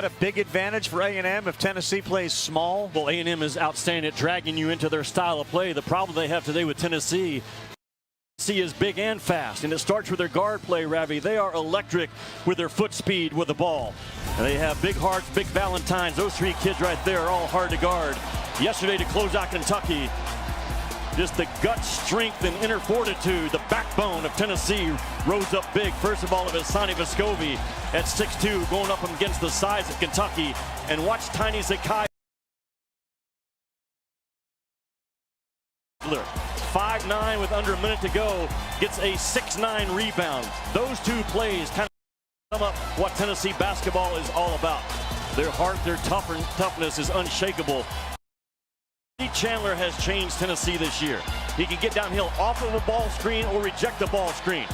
A big advantage for A&M if Tennessee plays small. Well, A&M is outstanding at dragging you into their style of play. The problem they have today with Tennessee is big and fast, and it starts with their guard play, Ravi. They are electric with their foot speed with the ball. And they have big hearts, big Valentines. Those three kids right there are all hard to guard. Yesterday to close out Kentucky, just the gut, strength, and inner fortitude, the backbone of Tennessee rose up big. First of all, of Hassani Vescovi at 6'2", going up against the size of Kentucky. And watch tiny Ncaa, 5'9" with under a minute to go, gets a 6'9" rebound. Those two plays kind of sum up what Tennessee basketball is all about. Their heart, their toughness is unshakable. Chandler has changed Tennessee this year. He can get downhill off of a ball screen or reject the ball screen.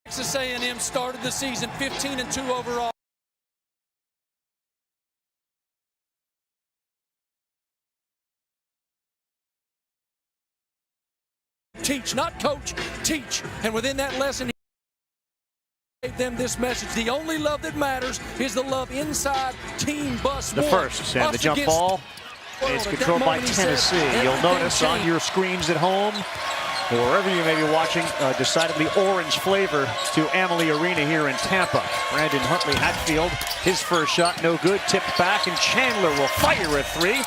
Texas A&M started the season 15-2 overall. Teach, not coach, teach. And within that lesson, he gave them this message. The only love that matters is the love inside team bus. The first, and the jump ball is controlled by Tennessee. You'll notice on your screens at home, or wherever you may be watching, decidedly orange flavor to Amalie Arena here in Tampa. Brandon Huntley Hatfield, his first shot, no good, tipped back, and Chandler will fire a three.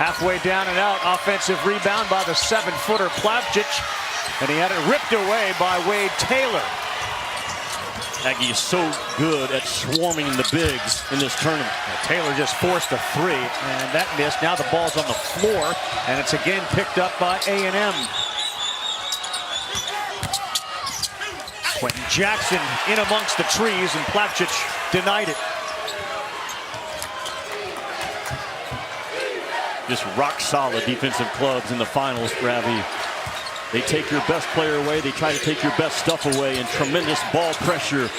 Halfway down and out, offensive rebound by the 7-footer Plavsic, and he had it ripped away by Wade Taylor. Aggies so good at swarming the bigs in this tournament. Taylor just forced a three, and that missed. Now the ball's on the floor, and it's again picked up by A&M. Quentin Jackson in amongst the trees, and Plavsic denied it. Just rock solid defensive clubs in the finals, Ravi. They take your best player away. They try to take your best stuff away, and tremendous ball pressure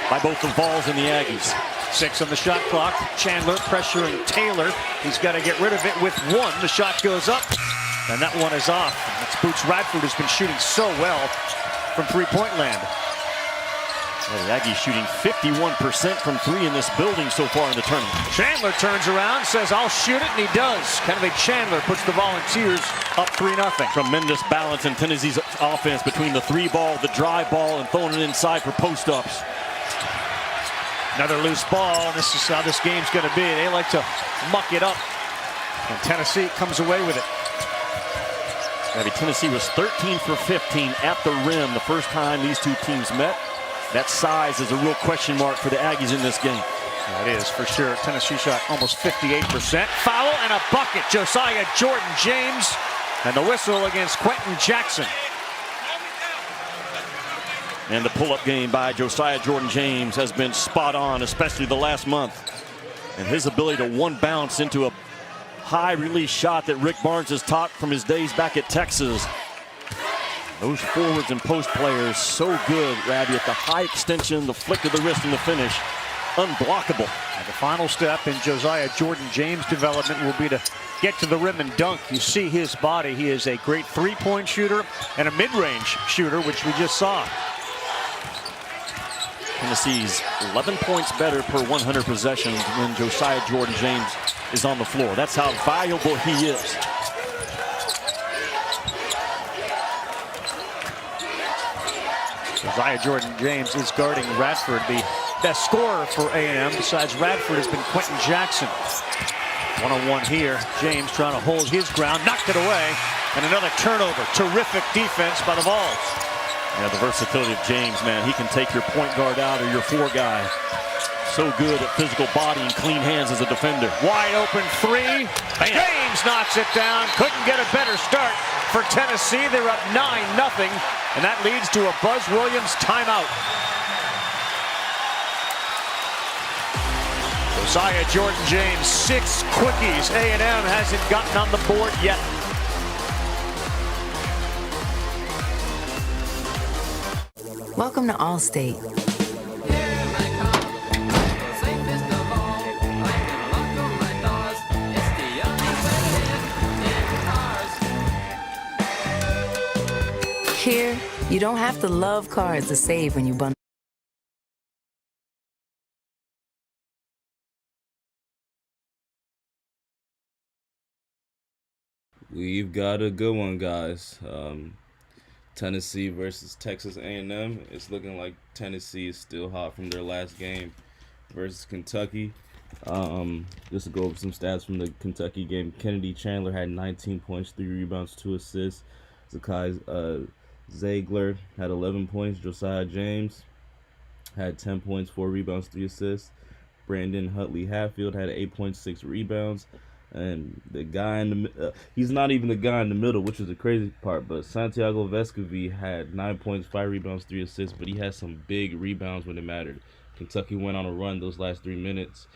by both the Vols and the Aggies. 6 on the shot clock. Chandler pressuring Taylor. He's got to get rid of it with one. The shot goes up, and that one is off. That's Boots Radford, who's been shooting so well from three-point land. Well, the Aggies shooting 51% from three in this building so far in the tournament. Chandler turns around, says, "I'll shoot it," and he does. Kennedy Chandler puts the Volunteers up 3-0. Tremendous balance in Tennessee's offense between the three ball, the drive ball, and throwing it inside for post-ups. Another loose ball, and this is how this game's going to be. They like to muck it up, and Tennessee comes away with it. Maybe Tennessee was 13 for 15 at the rim the first time these two teams met. That size is a real question mark for the Aggies in this game. It is for sure. Tennessee shot almost 58%. Foul and a bucket. Josiah Jordan-James, and the whistle against Quentin Jackson. And the pull-up game by Josiah Jordan-James has been spot on, especially the last month. And his ability to one bounce into a high release shot that Rick Barnes has taught from his days back at Texas. Those forwards and post players so good, Ravi, at the high extension, the flick of the wrist, and the finish. Unblockable. And the final step in Josiah Jordan-James' development will be to get to the rim and dunk. You see his body. He is a great three-point shooter and a mid-range shooter, which we just saw. Tennessee's 11 points better per 100 possessions when Josiah Jordan-James is on the floor. That's how valuable he is. Josiah Jordan-James is guarding Radford. The best scorer for A&M besides Radford has been Quentin Jackson. One-on-one here. James trying to hold his ground, knocked it away, and another turnover. Terrific defense by the Vols. Yeah, the versatility of James, man. He can take your point guard out or your four guy. So good at physical body and clean hands as a defender. Wide open three. Bam. James knocks it down. Couldn't get a better start for Tennessee. They're up 9-0, and that leads to a Buzz Williams timeout. Josiah Jordan-James, 6 quickies. A&M hasn't gotten on the board yet. Welcome to Allstate. Here, you don't have to love cards to save when you bundle. We've got a good one, guys. Tennessee versus Texas A&M. It's looking like Tennessee is still hot from their last game versus Kentucky. Just to go over some stats from the Kentucky game. Kennedy Chandler had 19 points, 3 rebounds, 2 assists. Zakai Ziegler had 11 points. Josiah James had 10 points, 4 rebounds, 3 assists. Brandon Hutley Hatfield had 8.6 rebounds. And the guy in the he's not even the guy in the middle, which is the crazy part. But Santiago Vescovi had 9 points, 5 rebounds, 3 assists. But he had some big rebounds when it mattered. Kentucky went on a run those last 3 minutes.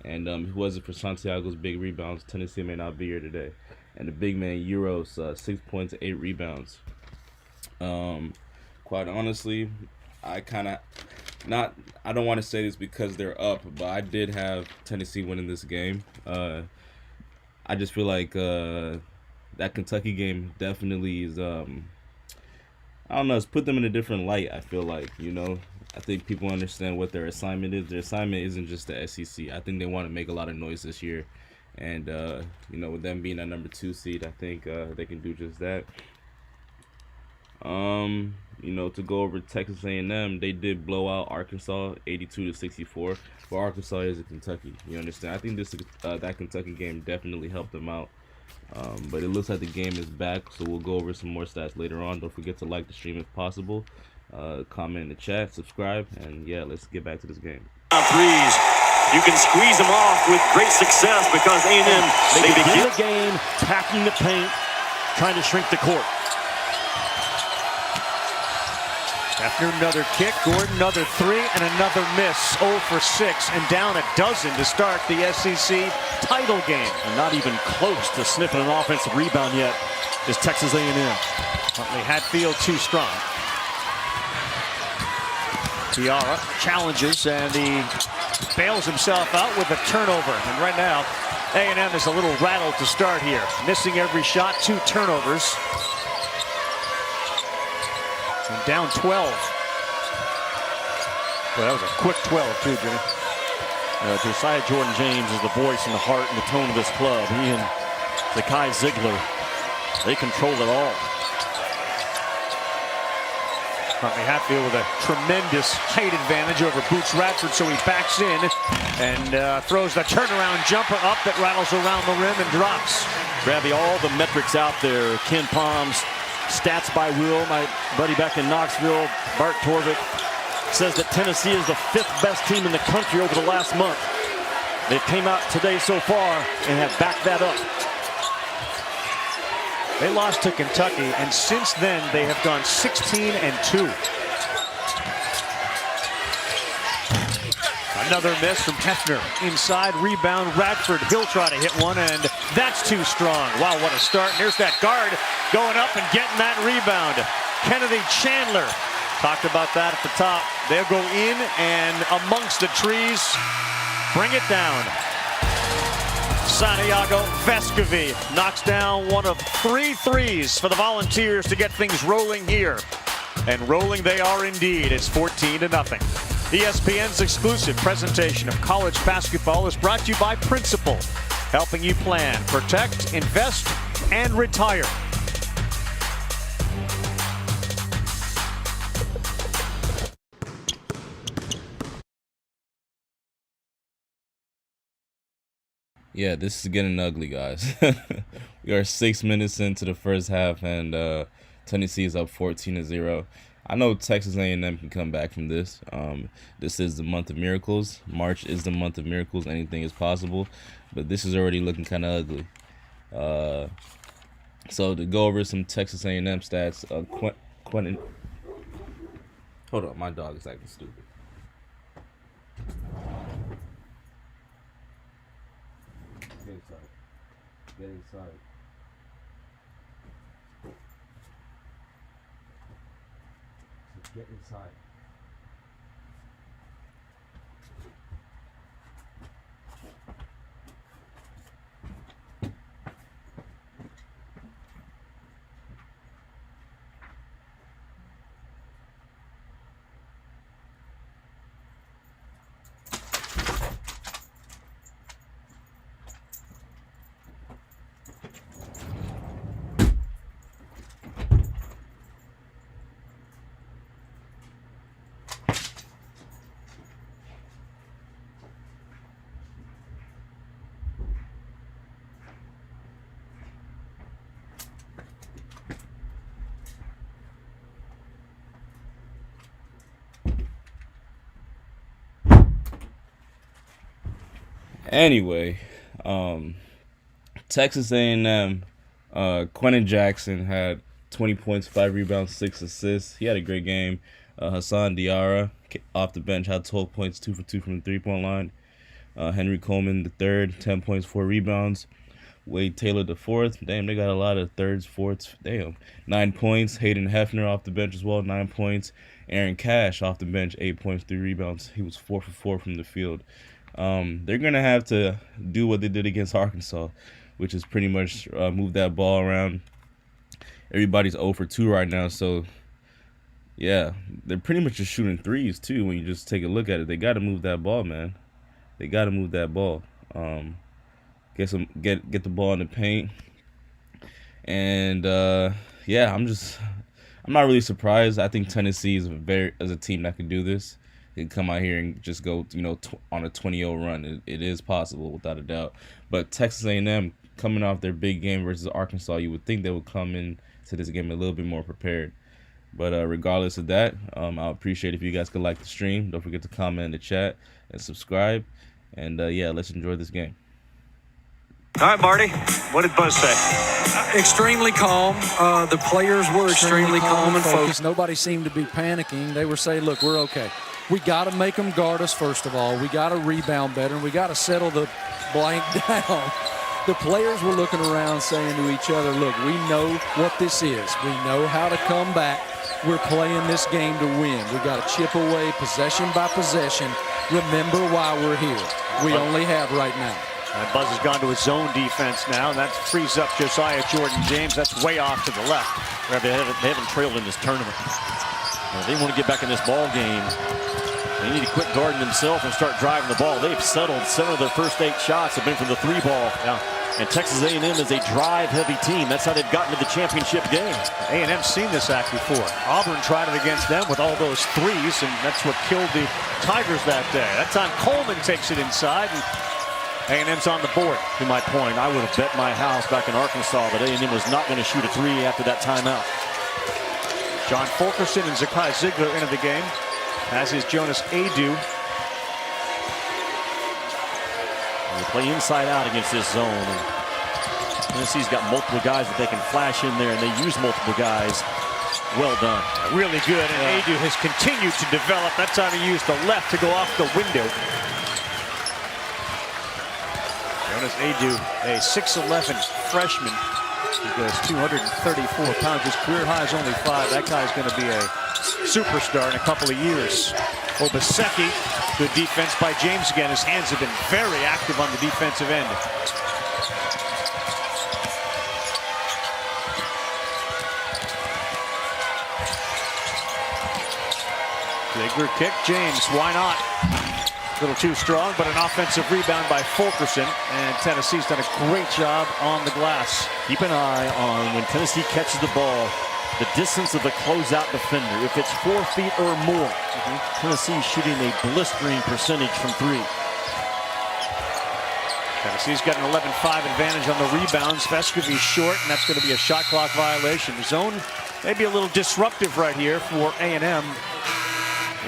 And if it wasn't for Santiago's big rebounds, Tennessee may not be here today. And the big man Euros, 6 points, 8 rebounds. Quite honestly, I don't want to say this because they're up, but I did have Tennessee winning this game. I just feel like that Kentucky game definitely is, I don't know, it's put them in a different light, I feel like, I think people understand what their assignment is. Their assignment isn't just the SEC. I think they want to make a lot of noise this year. And, with them being that number 2 seed, I think they can do just that. To go over Texas A&M, they did blow out Arkansas 82-64. But Arkansas is a Kentucky. You understand? I think that Kentucky game definitely helped them out. But it looks like the game is back, so we'll go over some more stats later on. Don't forget to like the stream if possible. Comment in the chat, subscribe, and yeah, let's get back to this game. Threes. You can squeeze them off with great success because A&M, they begin the game attacking the paint, trying to shrink the court. After another kick, Gordon another 3 and another miss. 0 for 6 and down a dozen to start the SEC title game. And not even close to sniffing an offensive rebound yet is Texas A&M. Huntley Hatfield too strong. Tiara challenges and he bails himself out with a turnover. And right now, A&M is a little rattled to start here. Missing every shot, 2 turnovers. And down 12. Well, that was a quick 12 too, Jimmy. Josiah Jordan James is the voice and the heart and the tone of this club. He and Zakai Ziegler, they control it all. Huntley Hatfield with a tremendous height advantage over Boots Radford, so he backs in and throws the turnaround jumper up that rattles around the rim and drops. Grabby, all the metrics out there. Ken Palm's Stats by Will, my buddy back in Knoxville, Bart Torvik, says that Tennessee is the 5th best team in the country over the last month. They've came out today so far and have backed that up. They lost to Kentucky, and since then they have gone 16-2. Another miss from Tefner. Inside rebound, Radford. He'll try to hit one, and that's too strong. Wow, what a start. And here's that guard going up and getting that rebound. Kennedy Chandler. Talked about that at the top. They'll go in and amongst the trees, bring it down. Santiago Vescovi knocks down one of 3 threes for the Volunteers to get things rolling here. And rolling they are indeed. It's 14-0. ESPN's exclusive presentation of college basketball is brought to you by Principal, helping you plan, protect, invest, and retire. Yeah, this is getting ugly, guys. We are 6 minutes into the first half, and Tennessee is up 14-0. I know Texas A&M can come back from this. This is the month of miracles. March is the month of miracles. Anything is possible. But this is already looking kind of ugly. So to go over some Texas A&M stats, Quentin. Hold on, my dog is acting stupid. Get inside. Get inside. Get inside. Anyway, Texas A&M, Quentin Jackson had 20 points, 5 rebounds, 6 assists. He had a great game. Hassan Diarra off the bench had 12 points, 2 for 2 from the three-point line. Henry Coleman the third, 10 points, 4 rebounds. Wade Taylor the fourth. Damn, they got a lot of thirds, fourths. Damn. 9 points. Hayden Hefner off the bench as well, 9 points. Aaron Cash off the bench, 8 points, 3 rebounds. He was 4 for 4 from the field. They're going to have to do what they did against Arkansas, which is pretty much move that ball around. Everybody's 0 for 2 right now, so yeah, they're pretty much just shooting threes too. When you just take a look at it, they got to move that ball, man. They got to move that ball. Get the ball in the paint, and yeah, I'm not really surprised. I think Tennessee is a team that can do this. They can come out here and just go, on a 20-0 run. It is possible without a doubt. But Texas A&M coming off their big game versus Arkansas, you would think they would come in to this game a little bit more prepared. But regardless of that, I'll appreciate if you guys could like the stream. Don't forget to comment in the chat and subscribe. And yeah, let's enjoy this game. All right, Marty, what did Buzz say? Extremely calm. The players were extremely calm and focused. Nobody seemed to be panicking. They were saying, look, we're okay. We got to make them guard us, first of all. We got to rebound better, and we got to settle the blank down. The players were looking around saying to each other, look, we know what this is. We know how to come back. We're playing this game to win. We got to chip away possession by possession. Remember why we're here. We only have right now. And Buzz has gone to his zone defense now, and that frees up Josiah Jordan-James. That's way off to the left. They haven't trailed in this tournament. They want to get back in this ball game. They need to quit guarding themselves and start driving the ball. They've settled. 7 of their first 8 shots have been from the 3-ball. Yeah. And Texas A&M is a drive-heavy team. That's how they've gotten to the championship game. A&M's seen this act before. Auburn tried it against them with all those threes, and that's what killed the Tigers that day. That time Coleman takes it inside, and A&M's on the board. To my point, I would have bet my house back in Arkansas that A&M was not going to shoot a 3 after that timeout. John Fulkerson and Zakai Ziegler into the game, as is Jonas Adu. They play inside out against this zone. And Tennessee's got multiple guys that they can flash in there, and they use multiple guys. Well done. Really good, and Adu has continued to develop. That time he used the left to go off the window. Jonas Adu, a 6'11 freshman. He goes 234 pounds. His career high is only 5. That guy's going to be a superstar in a couple of years. Obaseki, good defense by James again. His hands have been very active on the defensive end. Ziegler kick, James, why not? A little too strong, but an offensive rebound by Fulkerson, and Tennessee's done a great job on the glass. Keep an eye on when Tennessee catches the ball, the distance of the closeout defender. If it's 4 feet or more, Tennessee's shooting a blistering percentage from 3. Tennessee's got an 11-5 advantage on the rebounds. Vescovi's short, and that's going to be a shot clock violation. The zone may be a little disruptive right here for A&M.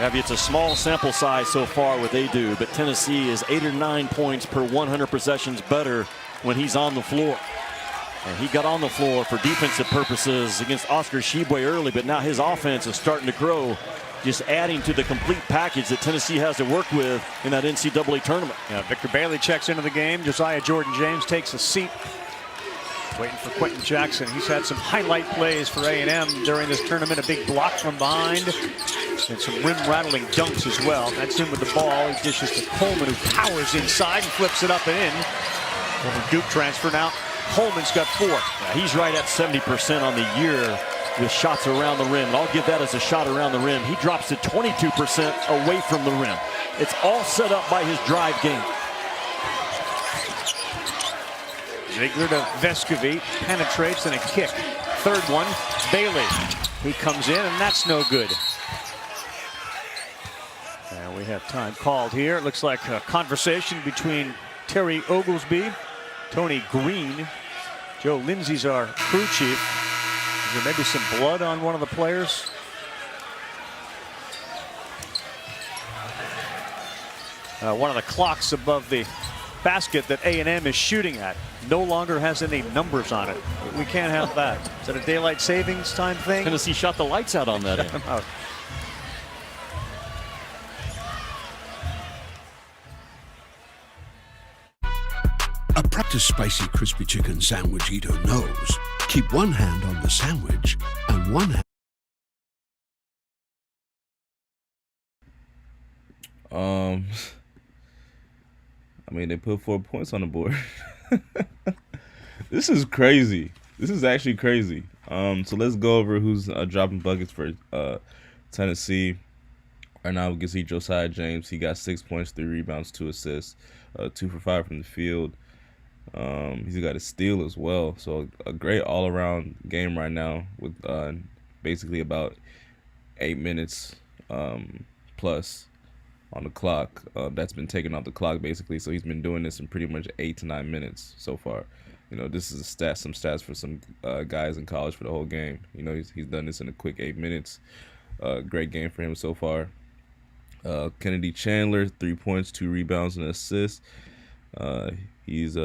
It's a small sample size so far with Adu, but Tennessee is 8 or 9 points per 100 possessions better when he's on the floor. And he got on the floor for defensive purposes against Oscar Tshiebwe early, but now his offense is starting to grow, just adding to the complete package that Tennessee has to work with in that NCAA tournament. Yeah, Victor Bailey checks into the game. Josiah Jordan-James takes a seat. Waiting for Quentin Jackson. He's had some highlight plays for A&M during this tournament. A big block from behind and some rim-rattling dunks as well. That's him with the ball. He dishes to Coleman, who powers inside and flips it up and in. Well, Duke transfer now. Coleman's got 4. Yeah, he's right at 70% on the year with shots around the rim. And I'll give that as a shot around the rim. He drops to 22% away from the rim. It's all set up by his drive game. Ziegler to Vescovi, penetrates, and a kick. Third one, Bailey. He comes in, and that's no good. And we have time called here. It looks like a conversation between Terry Oglesby, Tony Green. Joe Lindsay's our crew chief. Is there maybe some blood on one of the players? One of the clocks above the basket that A&M is shooting at no longer has any numbers on it. We can't have that. Is that a daylight savings time thing? Tennessee shot the lights out on that end. A practiced spicy crispy chicken sandwich eater knows. Keep one hand on the sandwich and one hand. I mean, they put 4 points on the board. This is crazy. This is actually crazy. So let's go over who's dropping buckets for Tennessee. Right now we can see Josiah James. He got 6 points, 3 rebounds, 2 assists, 2 for 5 from the field. He's got a steal as well. So a great all-around game right now with basically about 8 minutes plus on the clock. That's been taken off the clock basically. So he's been doing this in pretty much 8 to 9 minutes so far. You know, this is some stats for some guys in college for the whole game. You know, he's done this in a quick 8 minutes. Great game for him so far. Kennedy Chandler, 3 points, 2 rebounds, and an assist. He's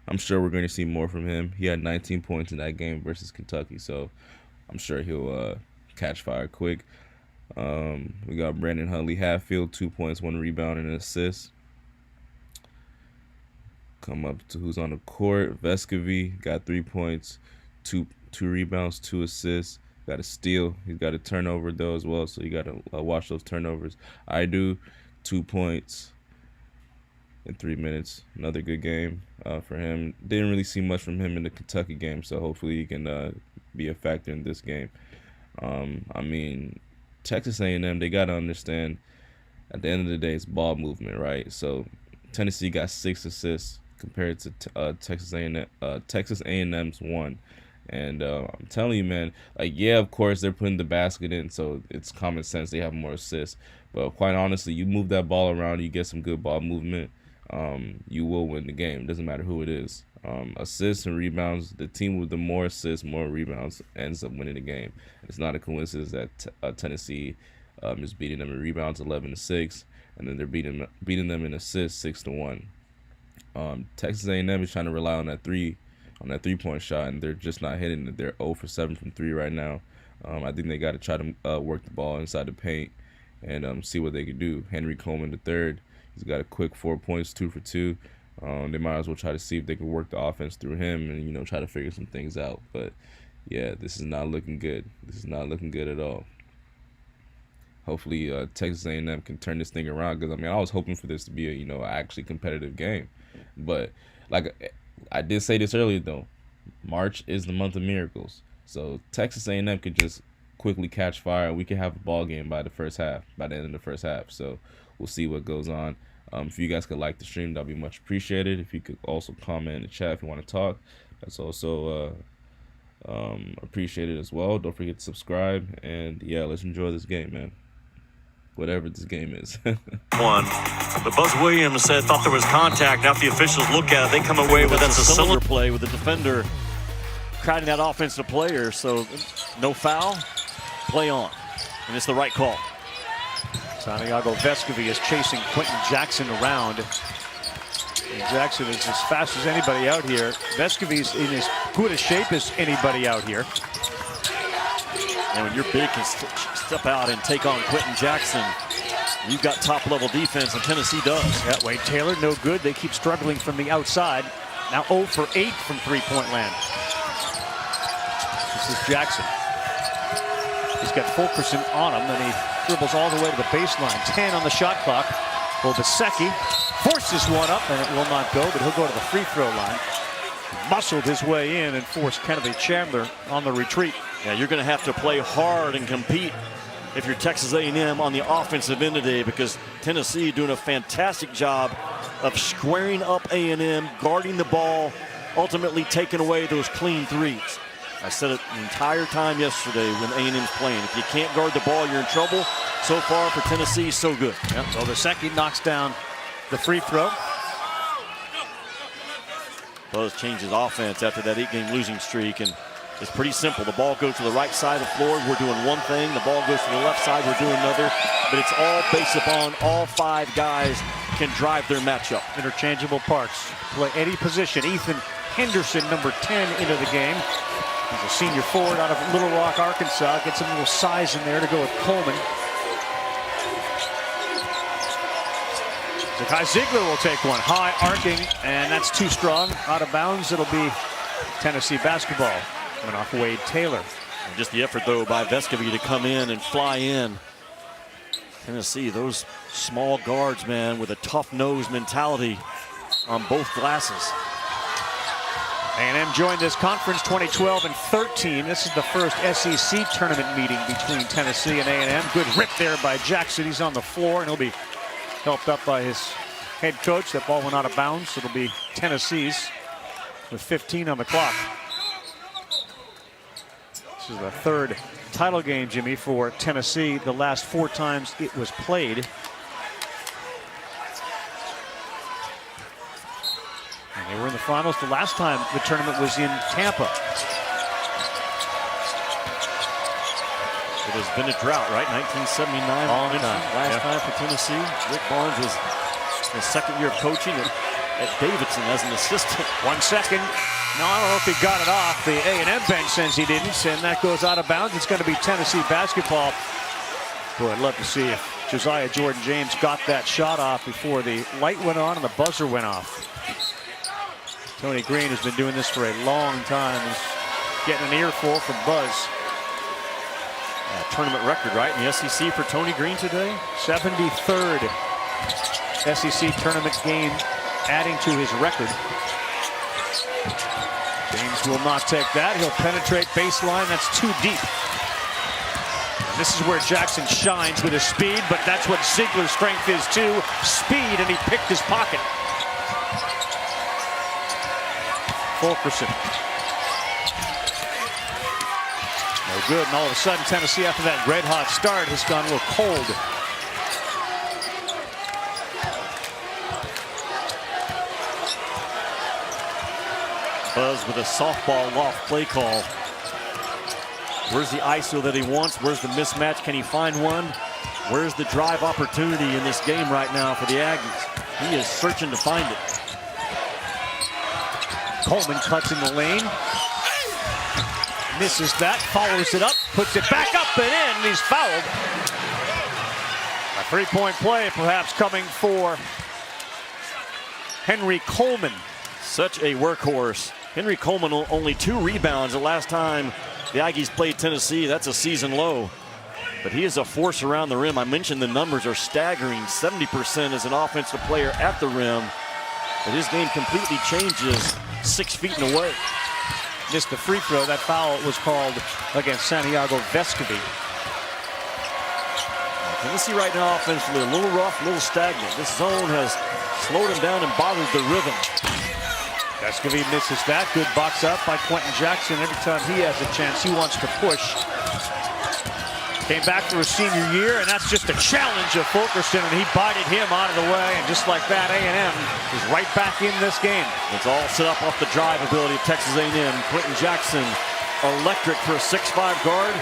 I'm sure we're going to see more from him. He had 19 points in that game versus Kentucky, so I'm sure he'll catch fire quick. We got Brandon Huntley-Hatfield, 2 points, 1 rebound, and an assist. Come up to who's on the court. Vescovy got 3 points, two rebounds, 2 assists. Got a steal. He's got a turnover though as well, so you got to watch those turnovers. I do 2 points in 3 minutes. Another good game for him. Didn't really see much from him in the Kentucky game, so hopefully he can be a factor in this game. I mean, Texas A&M, they got to understand at the end of the day, it's ball movement, right? So Tennessee got 6 assists compared to Texas A&M's 1. And I'm telling you, man, like, yeah, of course, they're putting the basket in, so it's common sense they have more assists. But quite honestly, you move that ball around, you get some good ball movement, you will win the game. It doesn't matter who it is. Assists and rebounds, the team with the more assists, more rebounds ends up winning the game. It's not a coincidence that Tennessee is beating them in rebounds 11-6, and then they're beating them in assists 6-1. Texas A&M is trying to rely on that three-point shot, and they're just not hitting it. They're 0 for 7 from 3 right now. I think they got to try to work the ball inside the paint and see what they can do. Henry Coleman III, he's got a quick 4 points, 2 for 2. They might as well try to see if they can work the offense through him and, you know, try to figure some things out. But yeah, this is not looking good. This is not looking good at all. Hopefully Texas A&M can turn this thing around, because I mean, I was hoping for this to be a, you know, actually competitive game. But like I did say this earlier though, March is the month of miracles. So Texas A&M could just quickly catch fire, and we could have a ball game by the end of the first half. So we'll see what goes on. If you guys could like the stream, that'd be much appreciated. If you could also comment in the chat if you want to talk, that's also appreciated as well. Don't forget to subscribe, and yeah, let's enjoy this game, man. Whatever this game is. One, but Buzz Williams thought there was contact. After the officials look at it, they come away with that's a similar play with the defender crowding that offensive player. So no foul, play on, and it's the right call. Santiago Vescovy is chasing Quentin Jackson around. And Jackson is as fast as anybody out here. Vescovy's in as good a shape as anybody out here. And when you're big, can step out and take on Quentin Jackson, you've got top-level defense, and Tennessee does. Yeah, Wade Taylor, no good. They keep struggling from the outside. Now 0 for 8 from three-point land. This is Jackson. He's got Fulkerson on him, then he dribbles all the way to the baseline. 10 on the shot clock. Obaseki forces one up, and it will not go, but he'll go to the free-throw line. Muscled his way in and forced Kennedy Chandler on the retreat. Yeah, you're going to have to play hard and compete if you're Texas A&M on the offensive end today, because Tennessee doing a fantastic job of squaring up A&M, guarding the ball, ultimately taking away those clean threes. I said it the entire time yesterday when A&M's playing. If you can't guard the ball, you're in trouble. So far for Tennessee, so good. Yep. So Obaseki knocks down the free throw. Buzz changed his offense after that 8-game losing streak, and it's pretty simple. The ball goes to the right side of the floor, we're doing one thing. The ball goes to the left side, we're doing another. But it's all based upon all 5 guys can drive their matchup. Interchangeable parts. Play any position. Ethan Henderson, number 10, into the game. He's a senior forward out of Little Rock, Arkansas. Gets a little size in there to go with Coleman. Zakai Ziegler will take one. High arcing, and that's too strong. Out of bounds. It'll be Tennessee basketball. Coming off Wade Taylor. And just the effort, though, by Vescovy to come in and fly in. Tennessee, those small guards, man, with a tough-nosed mentality on both glasses. A&M joined this conference 2012 and 13. This is the first SEC tournament meeting between Tennessee and A&M. Good rip there by Jackson. He's on the floor, and he'll be helped up by his head coach. That ball went out of bounds. It'll be Tennessee's with 15 on the clock. This is the third title game, Jimmy, for Tennessee. The last 4 times it was played. And they were in the finals the last time the tournament was in Tampa. It has been a drought, right? 1979 last time for Tennessee. Rick Barnes was in his second year of coaching at Davidson as an assistant. 1 second. No, I don't know if he got it off. The A&M bench says he didn't, and that goes out of bounds. It's going to be Tennessee basketball. Boy, I'd love to see if Josiah Jordan-James got that shot off before the light went on and the buzzer went off. Tony Green has been doing this for a long time. He's getting an earful from Buzz. Tournament record, right, in the SEC for Tony Green today? 73rd SEC tournament game, adding to his record. James will not take that. He'll penetrate baseline. That's too deep. And this is where Jackson shines with his speed, but that's what Ziegler's strength is too. Speed, and he picked his pocket. Fulkerson. No good, and all of a sudden Tennessee, after that red hot start, has gone a little cold. Buzz with a softball loft play call. Where's the ISO that he wants? Where's the mismatch? Can he find one? Where's the drive opportunity in this game right now for the Aggies? He is searching to find it. Coleman cuts in the lane. Misses that, follows it up, puts it back up and in. He's fouled. A 3-point play perhaps coming for Henry Coleman. Such a workhorse. Henry Coleman only 2 rebounds the last time the Aggies played Tennessee. That's a season low. But he is a force around the rim. I mentioned the numbers are staggering. 70% as an offensive player at the rim. But his game completely changes 6 feet and away. Missed the free throw. That foul was called against Santiago Vescovy. Tennessee right now offensively a little rough, a little stagnant. This zone has slowed him down and bothered the rhythm. Vescovy misses that. Good box up by Quentin Jackson. Every time he has a chance, he wants to push. Came back for his senior year, and that's just a challenge of Fulkerson, and he bited him out of the way, and just like that, A&M is right back in this game. It's all set up off the drive ability of Texas A&M. Quentin Jackson, electric for a 6'5" guard,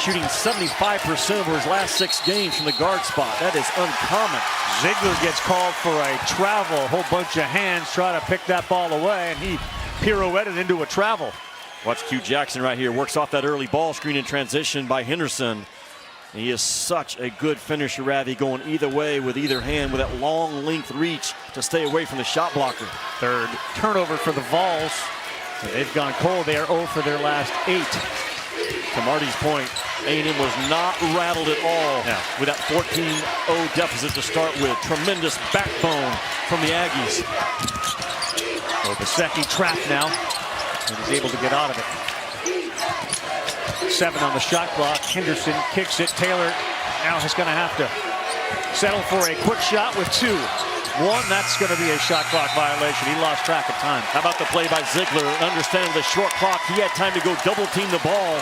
shooting 75% over his last 6 games from the guard spot. That is uncommon. Ziegler gets called for a travel. A whole bunch of hands try to pick that ball away, and he pirouetted into a travel. Watch Q Jackson right here. Works off that early ball screen in transition by Henderson. And he is such a good finisher, Ravi, going either way with either hand with that long length reach to stay away from the shot blocker. Third turnover for the Vols. They've gone cold. They are 0 for their last 8. To Marty's point, A&M was not rattled at all with that 14-0 deficit to start with. Tremendous backbone from the Aggies. Obaseki trapped now, and is able to get out of it. 7 on the shot clock. Henderson kicks it. Taylor now is going to have to settle for a quick shot with 2. 1, that's going to be a shot clock violation. He lost track of time. How about the play by Ziegler? Understanding the short clock, he had time to go double team the ball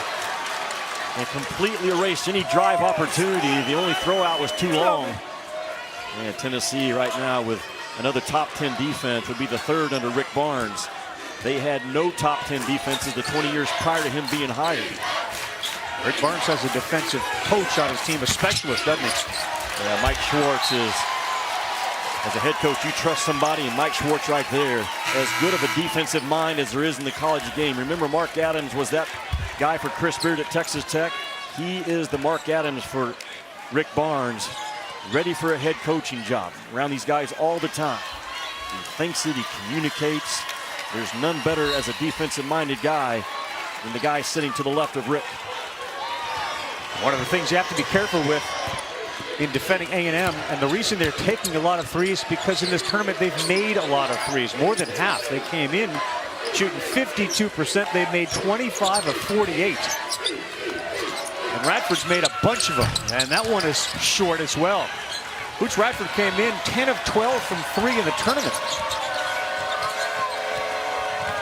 and completely erased any drive opportunity. The only throw out was too long. And Tennessee right now with another top 10 defense would be the 3rd under Rick Barnes. They had no top 10 defenses the 20 years prior to him being hired. Rick Barnes has a defensive coach on his team, a specialist, doesn't he? Yeah, Mike Schwartz is As a head coach, you trust somebody, and Mike Schwartz right there, as good of a defensive mind as there is in the college game. Remember, Mark Adams was that guy for Chris Beard at Texas Tech. He is the Mark Adams for Rick Barnes, ready for a head coaching job. Around these guys all the time. He thinks it, he communicates. There's none better as a defensive-minded guy than the guy sitting to the left of Rick. One of the things you have to be careful with in defending A&M, and the reason they're taking a lot of threes, because in this tournament they've made a lot of threes, more than half. They came in shooting 52%. They made 25 of 48. And Radford's made a bunch of them, and that one is short as well. Hoots Radford came in 10 of 12 from 3 in the tournament.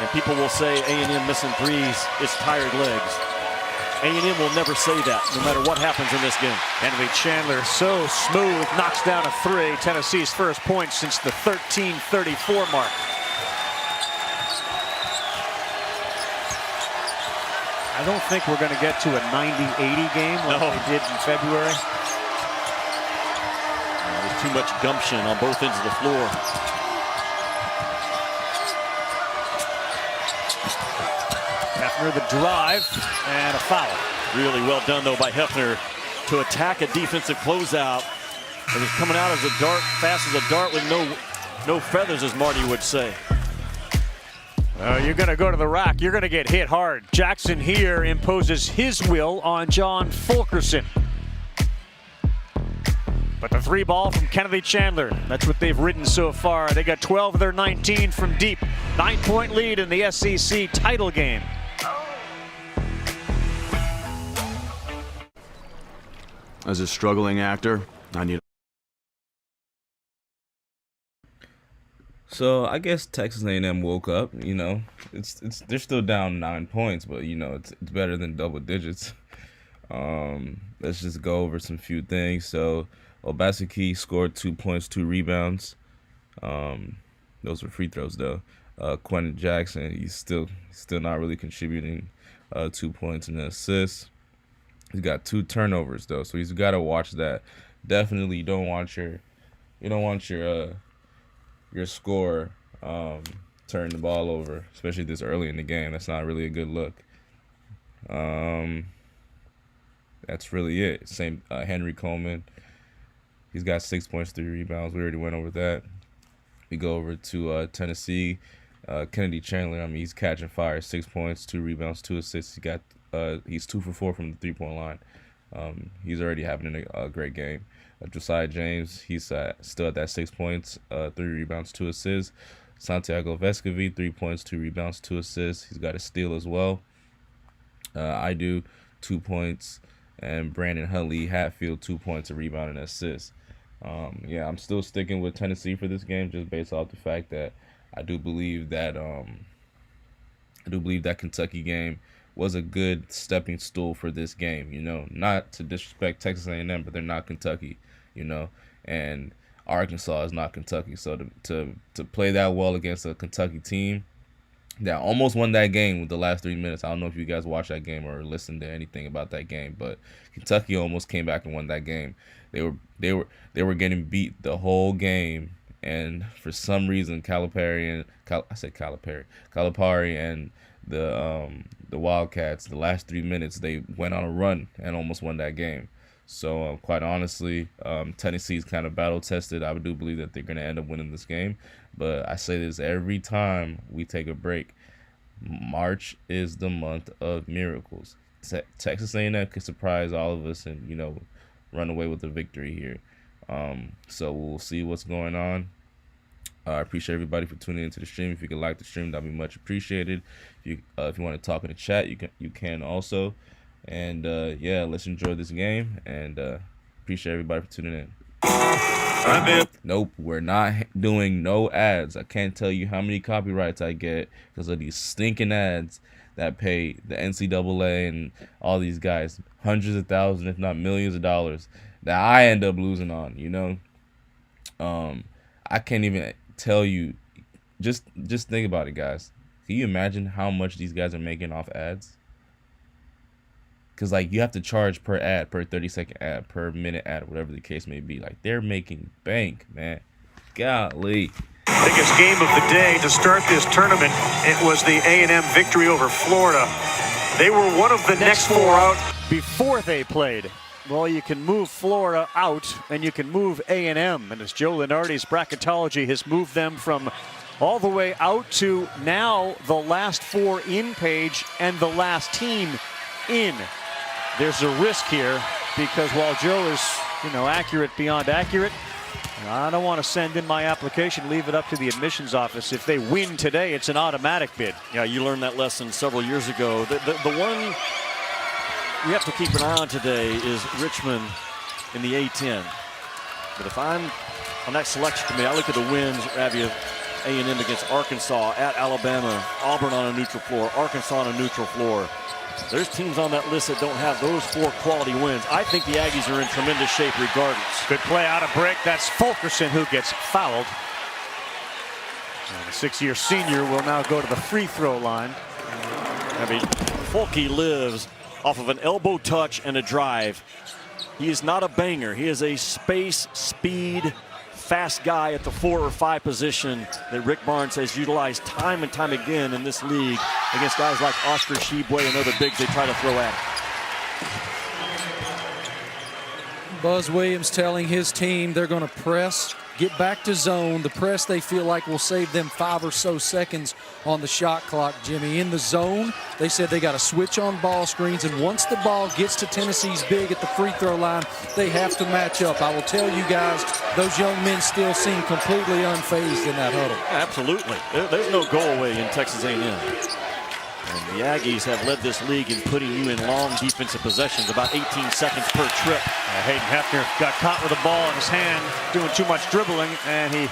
And people will say A&M missing threes is tired legs. A&M will never say that, no matter what happens in this game. Kennedy Chandler, so smooth, knocks down a 3. Tennessee's first point since the 13:34 mark. I don't think we're going to get to a 90-80 game like they did in February. There's too much gumption on both ends of the floor. Hefner the drive and a foul. Really well done, though, by Hefner to attack a defensive closeout. It was coming out as a dart, fast as a dart with no feathers, as Marty would say. You're going to go to the rack. You're going to get hit hard. Jackson here imposes his will on John Fulkerson. But the 3 ball from Kennedy Chandler. That's what they've ridden so far. They got 12 of their 19 from deep. 9-point lead in the SEC title game. As a struggling actor, I need. So I guess Texas A&M woke up. You know, they're still down 9 points, but you know it's better than double digits. Let's just go over some few things. So Obaseki scored 2 points, 2 rebounds. Those were free throws though. Quentin Jackson, he's still not really contributing. 2 points and an assist. He's got 2 turnovers though, so he's got to watch that. Definitely, you don't want your scorer turn the ball over, especially this early in the game. That's not really a good look. That's really it. Same Henry Coleman. He's got 6 points, 3 rebounds. We already went over that. We go over to Tennessee. Kennedy Chandler, I mean, he's catching fire. 6 points, 2 rebounds, 2 assists. He's 2 for 4 from the 3-point line. He's already having a great game. Josiah James, he's still at that 6 points, 3 rebounds, 2 assists. Santiago Vescovi, 3 points, 2 rebounds, 2 assists. He's got a steal as well. I do 2 points, and Brandon Huntley Hatfield 2 points, a rebound, and an assist. Yeah, I'm still sticking with Tennessee for this game, just based off the fact that I do believe that Kentucky game was a good stepping stool for this game. You know, not to disrespect Texas A&M, but they're not Kentucky. You know, and Arkansas is not Kentucky. So to play that well against a Kentucky team that almost won that game with the last 3 minutes. I don't know if you guys watched that game or listened to anything about that game, but Kentucky almost came back and won that game. They were getting beat the whole game, and for some reason Calipari and the Wildcats, the last 3 minutes, they went on a run and almost won that game. So quite honestly, Tennessee's kind of battle tested. I do believe that they're going to end up winning this game. But I say this every time we take a break. March is the month of miracles. Texas A&M could surprise all of us and, you know, run away with the victory here. So we'll see what's going on. I appreciate everybody for tuning into the stream. If you could like the stream, that'd be much appreciated. If you want to talk in the chat, you can also. And yeah, let's enjoy this game, and appreciate everybody for tuning in. Nope, we're not doing no ads. I can't tell you how many copyrights I get because of these stinking ads that pay the NCAA and all these guys hundreds of thousands, if not millions of dollars that I end up losing on, you know. I can't even tell you. Just think about it, guys. Can you imagine how much these guys are making off ads? Because, like, you have to charge per ad, per 30-second ad, per minute ad, whatever the case may be. Like, they're making bank, man. Golly. Biggest game of the day to start this tournament. It was the A&M victory over Florida. They were one of the next four out before they played. Well, you can move Florida out and you can move A&M. And as Joe Lenardi's bracketology has moved them from all the way out to now the last four in page and the last team in. There's a risk here because while Joe is, accurate beyond accurate, I don't want to send in my application, leave it up to the admissions office. If they win today, it's an automatic bid. Yeah, you learned that lesson several years ago. The one we have to keep an eye on today is Richmond in the A-10. But if I'm on that selection committee, I look at the wins, Ravi, of A&M against Arkansas, at Alabama, Auburn on a neutral floor, Arkansas on a neutral floor. There's teams on that list that don't have those four quality wins. I think the Aggies are in tremendous shape regardless. Good play out of break. That's Fulkerson who gets fouled. And the 6-year senior will now go to the free throw line. Fulke lives off of an elbow touch and a drive. He is not a banger. He is a space, speed, fast guy at the 4 or 5 position that Rick Barnes has utilized time and time again in this league against guys like Oscar Sheboy and other bigs they try to throw at him. Buzz Williams telling his team they're going to press, get back to zone. The press they feel like will save them 5 or so seconds on the shot clock, Jimmy. In the zone, they said they got to switch on ball screens, and once the ball gets to Tennessee's big at the free throw line, they have to match up. I will tell you guys, those young men still seem completely unfazed in that huddle. Absolutely. There's no go away in Texas A&M. And the Aggies have led this league in putting you in long defensive possessions, about 18 seconds per trip. Hayden Hefner got caught with a ball in his hand, doing too much dribbling, and he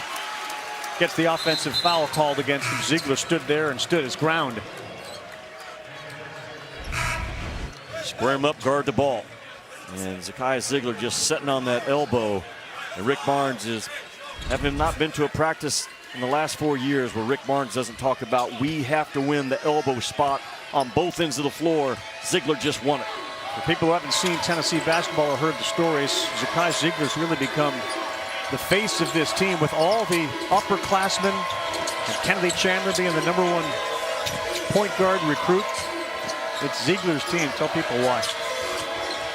gets the offensive foul called against him. Ziegler stood there and stood his ground. Square him up, guard the ball. And Zacchaeus Ziegler just sitting on that elbow. And Rick Barnes is, having not been to a practice in the last 4 years where Rick Barnes doesn't talk about we have to win the elbow spot on both ends of the floor. Ziegler just won it. For people who haven't seen Tennessee basketball or heard the stories, Zacchaeus Ziegler's really become the face of this team with all the upperclassmen and Kennedy Chandler being the #1 point guard recruit. It's Ziegler's team. Tell people why.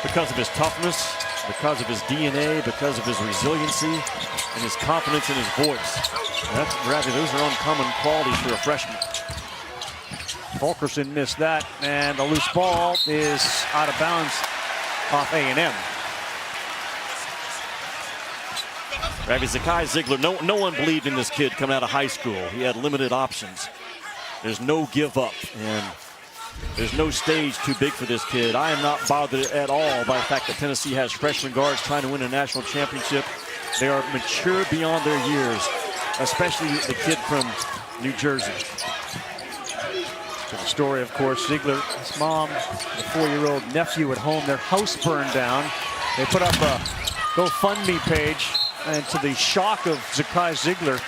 Because of his toughness, because of his DNA, because of his resiliency, and his confidence in his voice. Those are uncommon qualities for a freshman. Fulkerson missed that, and the loose ball is out of bounds off A&M. Zacchaeus Ziegler, no one believed in this kid coming out of high school. He had limited options. There's no give up, and there's no stage too big for this kid. I am not bothered at all by the fact that Tennessee has freshman guards trying to win a national championship. They are mature beyond their years, especially the kid from New Jersey. The story, of course, Ziegler, his mom, the 4-year-old nephew at home, their house burned down. They put up a GoFundMe page, and to the shock of Zacchaeus Ziegler,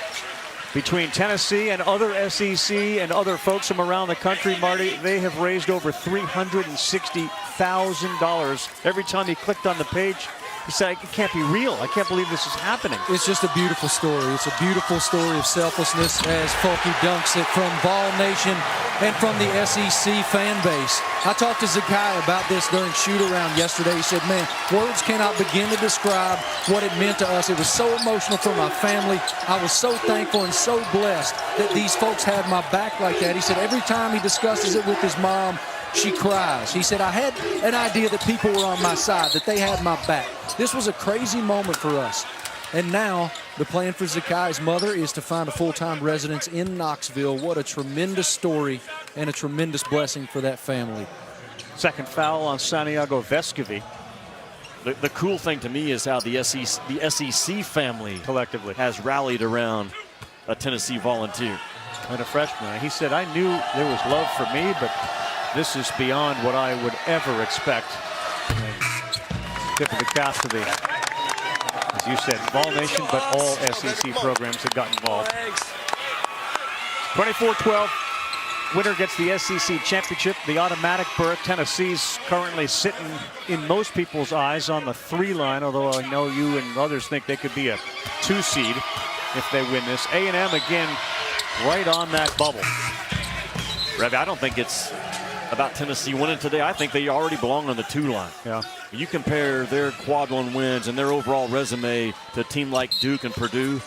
between Tennessee and other SEC and other folks from around the country, Marty, they have raised over $360,000. Every time he clicked on the page, he said, it can't be real. I can't believe this is happening. It's just a beautiful story. It's a beautiful story of selflessness as Fulke dunks it from Vol Nation and from the SEC fan base. I talked to Zacchaeus about this during shoot-around yesterday. He said, man, words cannot begin to describe what it meant to us. It was so emotional for my family. I was so thankful and so blessed that these folks had my back like that. He said every time he discusses it with his mom, she cries. He said, I had an idea that people were on my side, that they had my back. This was a crazy moment for us. And now the plan for Zacchaeus' mother is to find a full-time residence in Knoxville. What a tremendous story and a tremendous blessing for that family. Second foul on Santiago Vescovi. The cool thing to me is how the SEC family collectively has rallied around a Tennessee volunteer. And a freshman. He said, I knew there was love for me, but this is beyond what I would ever expect. And tip of the cap to the, as you said, Vol Nation, but all SEC programs that got involved. 24-12, winner gets the SEC championship, the automatic berth. Tennessee's currently sitting in most people's eyes on the 3 line, although I know you and others think they could be a 2 seed. if they win this. A&M again right on that bubble. Ravi, I don't think it's about Tennessee winning today. I think they already belong on the 2 line. Yeah. You compare their quad 1 wins and their overall resume to a team like Duke and Purdue.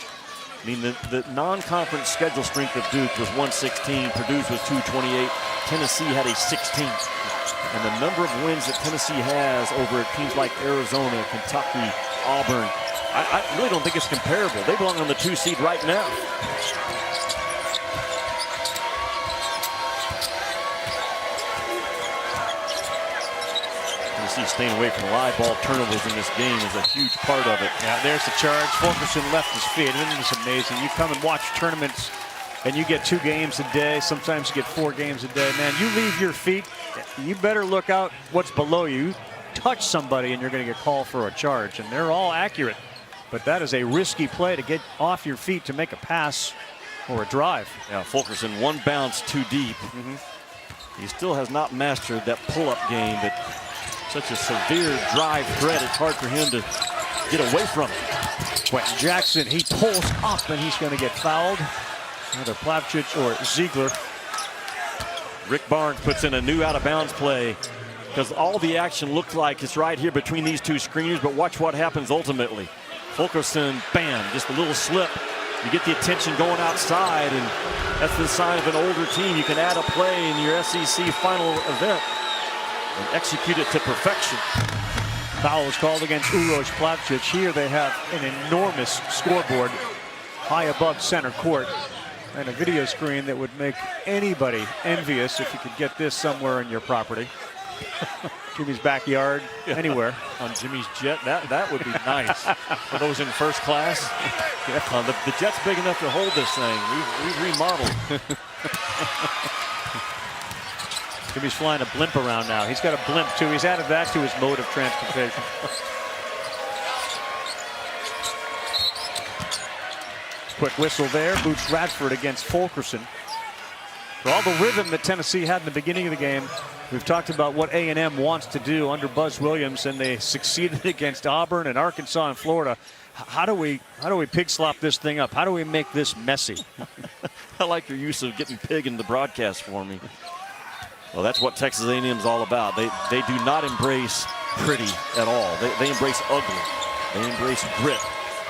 I mean, the non-conference schedule strength of Duke was 116, Purdue's was 228, Tennessee had a 16. And the number of wins that Tennessee has over teams like Arizona, Kentucky, Auburn, I really don't think it's comparable. They belong on the 2 seed right now. Tennessee staying away from live ball turnovers in this game is a huge part of it. Yeah, there's the charge. Fulkerson left his feet. Isn't this amazing? You come and watch tournaments and you get 2 games a day. Sometimes you get 4 games a day. Man, you leave your feet, you better look out what's below you. Touch somebody and you're going to get called for a charge. And they're all accurate. But that is a risky play to get off your feet to make a pass or a drive. Yeah, Fulkerson 1 bounce too deep. He still has not mastered that pull-up game, but such a severe drive threat, it's hard for him to get away from it. Quentin Jackson, he pulls up and he's going to get fouled. Either Plavcic or Ziegler. Rick Barnes puts in a new out-of-bounds play because all the action looked like it's right here between these 2 screeners, but watch what happens ultimately. Fulkerson, bam, just a little slip. You get the attention going outside, and that's the sign of an older team. You can add a play in your SEC final event and execute it to perfection. Foul is called against Uroš Plavcic. Here they have an enormous scoreboard high above center court and a video screen that would make anybody envious if you could get this somewhere in your property. Jimmy's backyard, anywhere. On Jimmy's jet, that would be nice. For those in first class, the jet's big enough to hold this thing. We've remodeled. Jimmy's flying a blimp around now. He's got a blimp too. He's added that to his mode of transportation. Quick whistle there. Boots Radford against Fulkerson. For all the rhythm that Tennessee had in the beginning of the game, we've talked about what A&M wants to do under Buzz Williams, and they succeeded against Auburn and Arkansas and Florida. How do we pig slop this thing up? How do we make this messy? I like your use of getting pig in the broadcast for me. Well, that's what Texas A&M is all about. They do not embrace pretty at all. They embrace ugly. They embrace grit.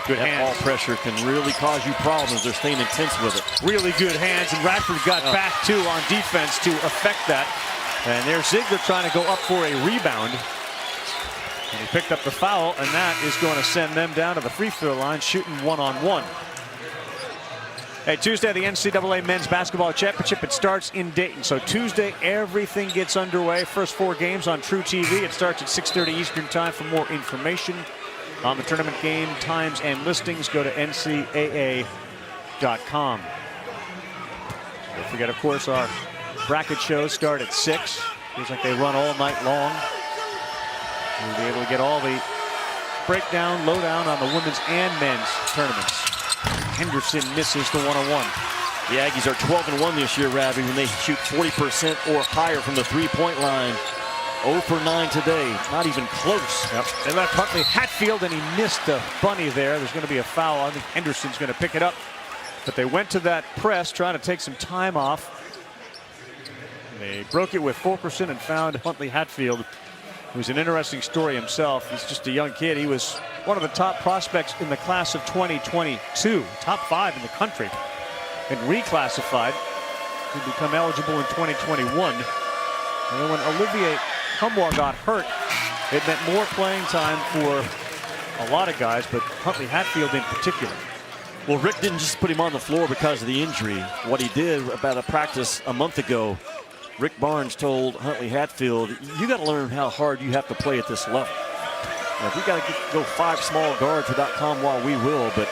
Good hands. Ball pressure can really cause you problems. They're staying intense with it. Really good hands, and Radford got back too on defense to affect that. And there's Ziegler trying to go up for a rebound. And he picked up the foul, and that is going to send them down to the free throw line, shooting 1-on-1. Hey, Tuesday, the NCAA Men's Basketball Championship. It starts in Dayton. So Tuesday, everything gets underway. First 4 games on True TV. It starts at 6:30 Eastern Time. For more information on the tournament game times and listings, go to ncaa.com. Don't forget, of course, our bracket shows start at 6. Feels like they run all night long. We'll be able to get all the breakdown, lowdown on the women's and men's tournaments. Henderson misses the 101. The Aggies are 12-1 this year, Ravi, when they shoot 40% or higher from the 3-point line. 0 for 9 today, not even close. Yep. They left Huntley Hatfield, and he missed a bunny there. There's going to be a foul. I think Henderson's going to pick it up. But they went to that press, trying to take some time off. They broke it with Fulkerson and found Huntley Hatfield, who's an interesting story himself. He's just a young kid. He was one of the top prospects in the class of 2022, top 5 in the country, and reclassified to become eligible in 2021. And then when Olivier Humwar got hurt, it meant more playing time for a lot of guys, but Huntley Hatfield in particular. Well, Rick didn't just put him on the floor because of the injury. What he did about a practice a month ago, Rick Barnes told Huntley Hatfield, you got to learn how hard you have to play at this level. Now, if we got to go 5 small guards without Kamwar, we will, but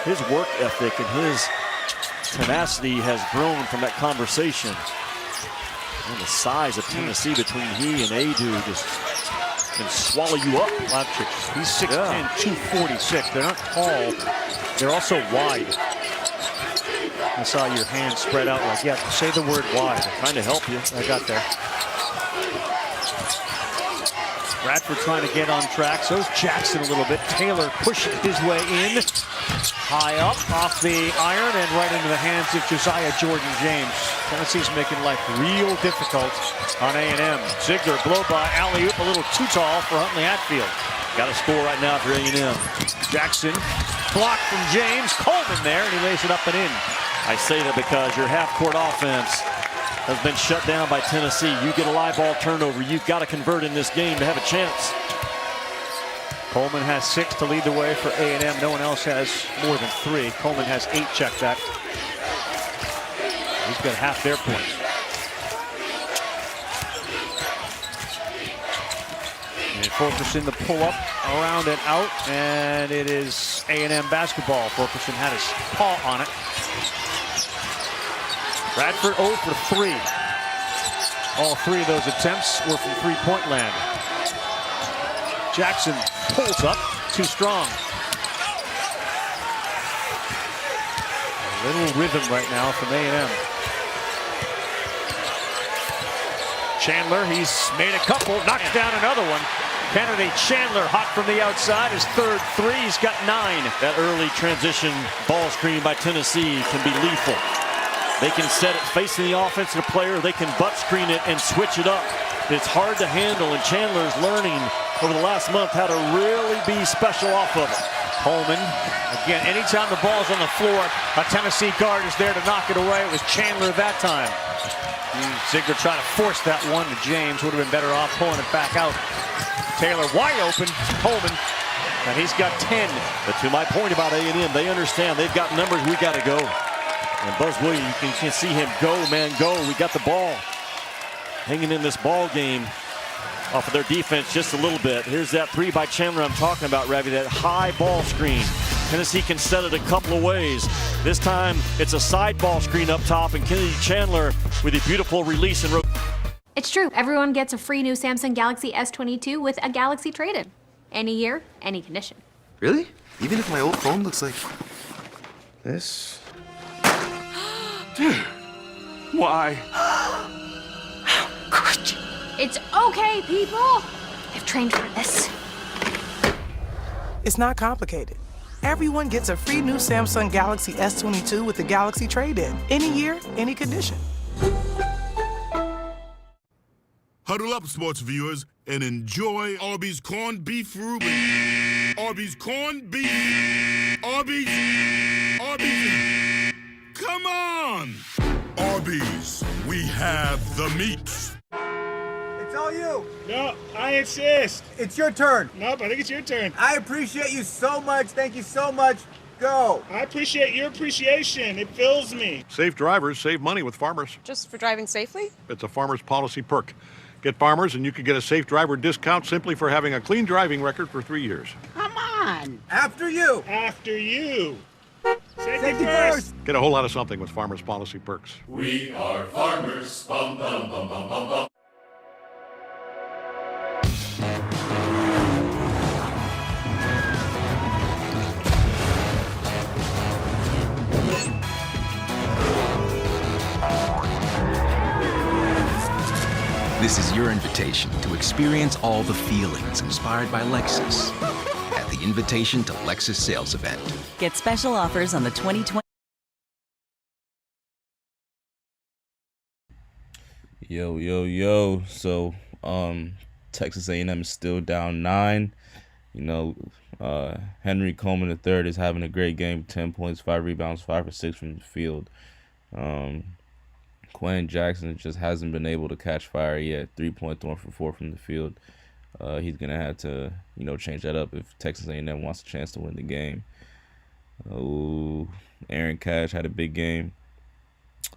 his work ethic and his tenacity has grown from that conversation. And the size of Tennessee between he and Adu just can swallow you up. He's 6'10", 246. They're not tall. They're also wide. I saw your hand spread out like, yeah, say the word wide. I'm trying to help you. I got there. Radford trying to get on track. So is Jackson a little bit. Taylor pushing his way in. High up, off the iron, and right into the hands of Josiah Jordan James. Tennessee's making life real difficult on A&M. Ziegler blow by alley-oop, a little too tall for Huntley Hatfield. Got a score right now for A&M. Jackson, blocked from James. Coleman there, and he lays it up and in. I say that because your half-court offense has been shut down by Tennessee. You get a live ball turnover, you've got to convert in this game to have a chance. Coleman has 6 to lead the way for A&M. No one else has more than 3. Coleman has 8 check back. He's got half their points. And Fulkerson the pull-up around and out, and it is A&M basketball. Fulkerson had his paw on it. Bradford 0 for 3. All 3 of those attempts were from three-point land. Jackson pulls up, too strong. A little rhythm right now from A&M. Chandler, he's made a couple, knocks down another one. Kennedy Chandler hot from the outside, his third 3, he's got 9. That early transition ball screen by Tennessee can be lethal. They can set it facing the offensive player, they can butt screen it and switch it up. It's hard to handle, and Chandler's learning over the last month how to really be special off of it. Coleman, again, anytime the ball's on the floor, a Tennessee guard is there to knock it away. It was Chandler that time. Ziegler tried to force that one to James. Would have been better off pulling it back out. Taylor wide open. Coleman, and he's got 10. But to my point about A&M, they understand they've got numbers, we got to go. And Buzz Williams, you can see him go, man, go. We got the ball. Hanging in this ball game off of their defense just a little bit. Here's that 3 by Chandler I'm talking about, Ravi, that high ball screen. Tennessee can set it a couple of ways. This time it's a side ball screen up top, and Kennedy Chandler with a beautiful release and It's true. Everyone gets a free new Samsung Galaxy S22 with a Galaxy trade-in. Any year, any condition. Really? Even if my old phone looks like this? Why? How could you? It's okay, people. I've trained for this. It's not complicated. Everyone gets a free new Samsung Galaxy S22 with the Galaxy trade-in. Any year, any condition. Huddle up, sports viewers, and enjoy Arby's corned beef Reuben. Arby's corned beef. Arby's. Come on! Arby's, we have the meats. It's all you. No, I insist. It's your turn. Nope, I think it's your turn. I appreciate you so much. Thank you so much. Go. I appreciate your appreciation. It fills me. Safe drivers save money with Farmers. Just for driving safely? It's a Farmers policy perk. Get Farmers and you can get a safe driver discount simply for having a clean driving record for 3 years. Come on. After you. After you. Safety first. Get a whole lot of something with Farmers policy perks. We are farmers. Bum, bum, bum, bum, bum, bum. This is your invitation to experience all the feelings inspired by Lexus at the Invitation to Lexus sales event. Get special offers on the 2020. Yo. So, Texas A&M is still down 9. You know, Henry Coleman III is having a great game. 10 points, 5 rebounds, 5 for 6 from the field. Quentin Jackson just hasn't been able to catch fire yet. 3 points, 1 for 4 from the field. He's gonna have to, change that up if Texas A&M wants a chance to win the game. Oh, Aaron Cash had a big game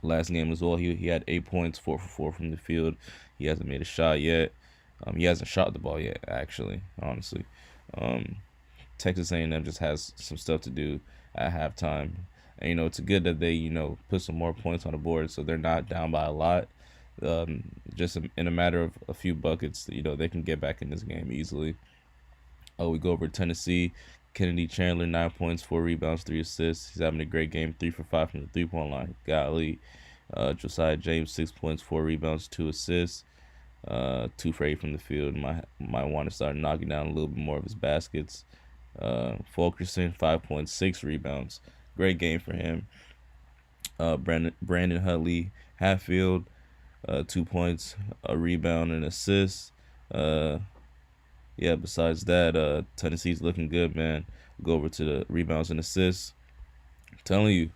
last game as well. He had 8 points, 4 for 4 from the field. He hasn't made a shot yet. He hasn't shot the ball yet, actually, honestly. Texas A&M just has some stuff to do at halftime. And, it's good that they, put some more points on the board so they're not down by a lot. Just in a matter of a few buckets, they can get back in this game easily. We go over Tennessee. Kennedy Chandler, 9 points, 4 rebounds, 3 assists. He's having a great game, 3 for 5 from the three-point line. Golly. Josiah James, 6 points, 4 rebounds, 2 assists. 2 for 8 from the field. Might want to start knocking down a little bit more of his baskets. Fulkerson, 5.6 rebounds. Great game for him. Brandon Hutley, Hatfield, 2 points, a rebound, and assist. Yeah, besides that, Tennessee's looking good, man. Go over to the rebounds and assists. I'm telling you,